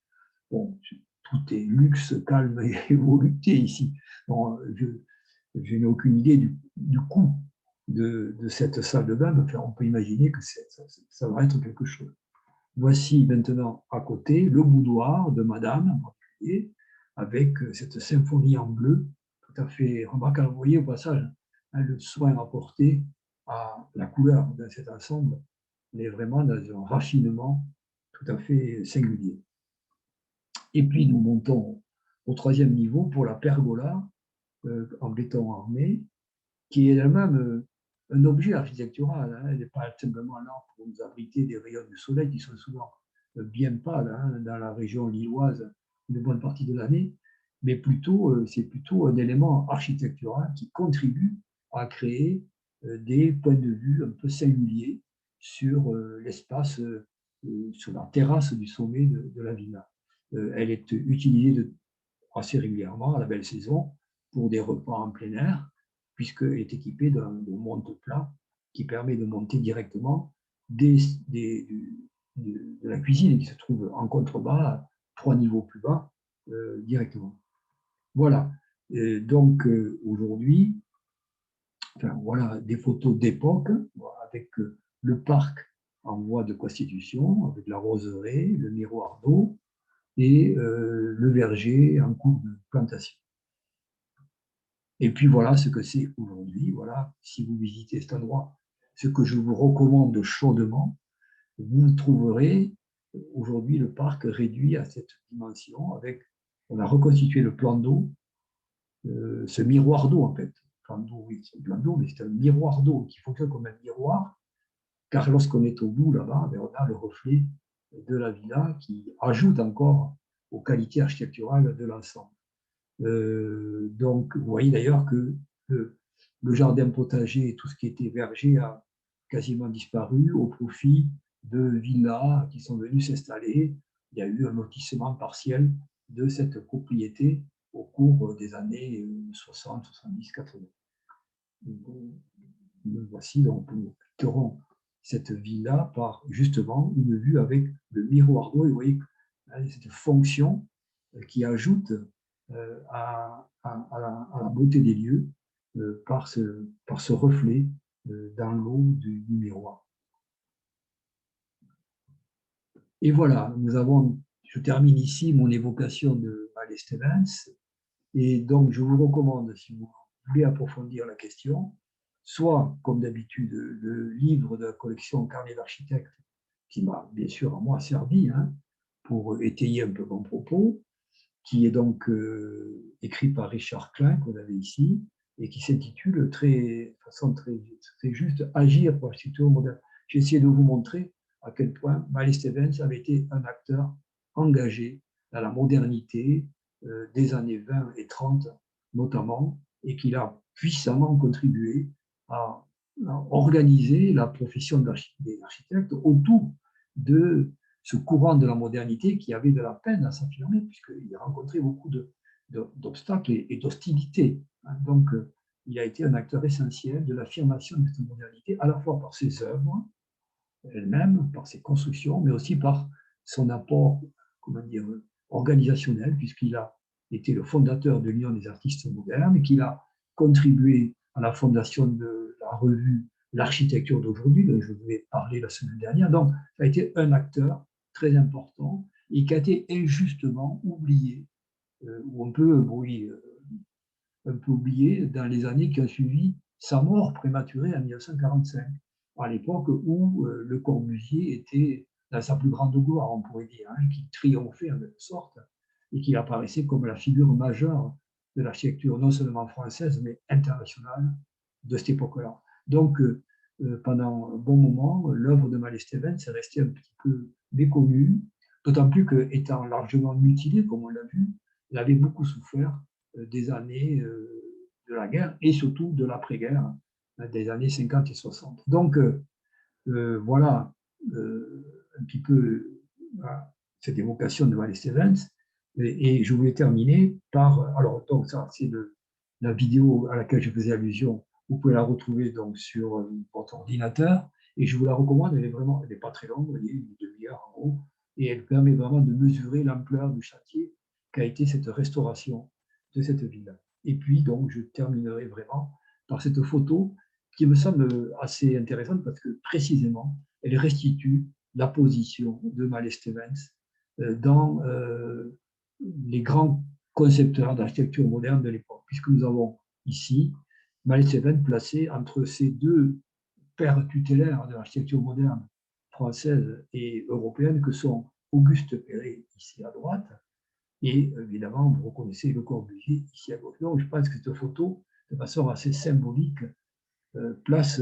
Bon, tout est luxe, calme et volupté ici. Bon, je n'ai aucune idée du coût de cette salle de bain, mais enfin, on peut imaginer que ça va être quelque chose. Voici maintenant à côté le boudoir de Madame, en particulier, avec cette symphonie en bleu, tout à fait remarquable. Vous voyez au passage le soin apporté à la couleur de cet ensemble. On est vraiment dans un raffinement tout à fait singulier. Et puis nous montons au 3e niveau pour la pergola en béton armé, qui est elle-même un objet architectural. Elle n'est pas simplement là pour nous abriter des rayons du soleil qui sont souvent bien pâles dans la région lilloise une bonne partie de l'année, mais c'est plutôt un élément architectural qui contribue à créer des points de vue un peu singuliers sur l'espace, sur la terrasse du sommet de la villa. Elle est utilisée assez régulièrement à la belle saison pour des repas en plein air, puisqu'elle est équipée d'un monte-plat qui permet de monter directement de la cuisine qui se trouve en contrebas, 3 niveaux plus bas, directement. Voilà. Donc aujourd'hui, enfin, voilà des photos d'époque avec le parc en voie de constitution, avec la roseraie, le miroir d'eau et le verger en cours de plantation. Et puis voilà ce que c'est aujourd'hui. Voilà, si vous visitez cet endroit, ce que je vous recommande chaudement, vous trouverez aujourd'hui le parc réduit à cette dimension avec, on a reconstitué le plan d'eau, ce miroir d'eau en fait. Plan d'eau, oui, c'est un plan d'eau, mais c'est un miroir d'eau qui fonctionne comme un miroir, car lorsqu'on est au bout là-bas, on a le reflet de la villa qui ajoute encore aux qualités architecturales de l'ensemble. Donc, vous voyez d'ailleurs que le jardin potager et tout ce qui était verger a quasiment disparu au profit de villas qui sont venues s'installer. Il y a eu un lotissement partiel de cette propriété au cours des années 60, 70, 80. Voici donc, nous quitterons cette villa par justement une vue avec le miroir d'eau. Et vous voyez cette fonction qui ajoute à la beauté des lieux par ce reflet dans l'eau du miroir. Et voilà, je termine ici mon évocation de Mallet Stevens. Et donc, je vous recommande, si vous voulez approfondir la question, soit, comme d'habitude, le livre de la collection Carnet d'architectes, qui m'a bien sûr à moi servi pour étayer un peu mon propos, qui est donc écrit par Richard Klein, qu'on avait ici, et qui s'intitule de façon très juste « Agir pour l'architecture moderne ». J'ai essayé de vous montrer à quel point Mallet Stevens avait été un acteur engagé dans la modernité des années 20 et 30 notamment, et qu'il a puissamment contribué à organiser la profession des architectes autour de ce courant de la modernité qui avait de la peine à s'affirmer, puisqu'il a rencontré beaucoup d'obstacles et d'hostilités. Donc, il a été un acteur essentiel de l'affirmation de cette modernité, à la fois par ses œuvres elles-mêmes, par ses constructions, mais aussi par son apport, comment dire, organisationnel, puisqu'il a été le fondateur de l'Union des artistes modernes, et qu'il a contribué à la fondation de la revue L'architecture d'aujourd'hui, dont je vous ai parlé la semaine dernière. Donc, ça a été un acteur très important et qui a été injustement oublié, ou un peu oublié dans les années qui ont suivi sa mort prématurée en 1945, à l'époque où Le Corbusier était dans sa plus grande gloire, on pourrait dire, qui triomphait en quelque sorte, et qui apparaissait comme la figure majeure de l'architecture, non seulement française, mais internationale de cette époque-là. Donc, pendant un bon moment, l'œuvre de Mallet Stevens est restée un petit peu méconnue, d'autant plus qu'étant largement mutilé, comme on l'a vu, il avait beaucoup souffert des années de la guerre et surtout de l'après-guerre, des années 50 et 60. Donc, voilà un petit peu cette évocation de Mallet Stevens. Et je voulais terminer par... Alors, donc ça, c'est la vidéo à laquelle je faisais allusion. Vous pouvez la retrouver donc sur votre ordinateur. Et je vous la recommande, elle n'est pas très longue, vous voyez, une demi-heure en gros. Et elle permet vraiment de mesurer l'ampleur du chantier qu'a été cette restauration de cette ville. Et puis, donc, je terminerai vraiment par cette photo qui me semble assez intéressante parce que précisément, elle restitue la position de Mallet Stevens dans les grands concepteurs d'architecture moderne de l'époque, puisque nous avons ici Mallet Stevens placé entre ces deux pères tutélaires de l'architecture moderne française et européenne que sont Auguste Perret, ici à droite, et évidemment, vous reconnaissez Le Corbusier ici à gauche. Donc, je pense que cette photo, de façon assez symbolique, place,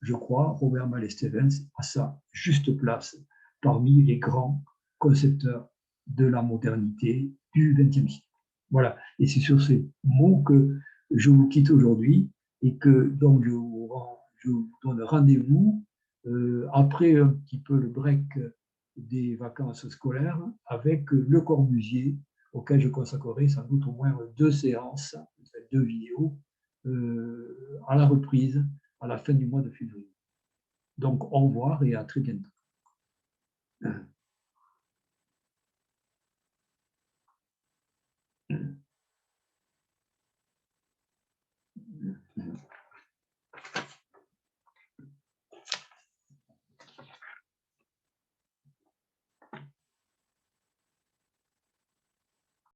je crois, Robert Mallet Stevens à sa juste place parmi les grands concepteurs de la modernité du XXe siècle. Voilà, et c'est sur ces mots que je vous quitte aujourd'hui et que donc je vous rends je vous donne rendez-vous après un petit peu le break des vacances scolaires avec Le Corbusier, auquel je consacrerai sans doute au moins 2 séances, 2 vidéos, à la reprise à la fin du mois de février. Donc, au revoir et à très bientôt.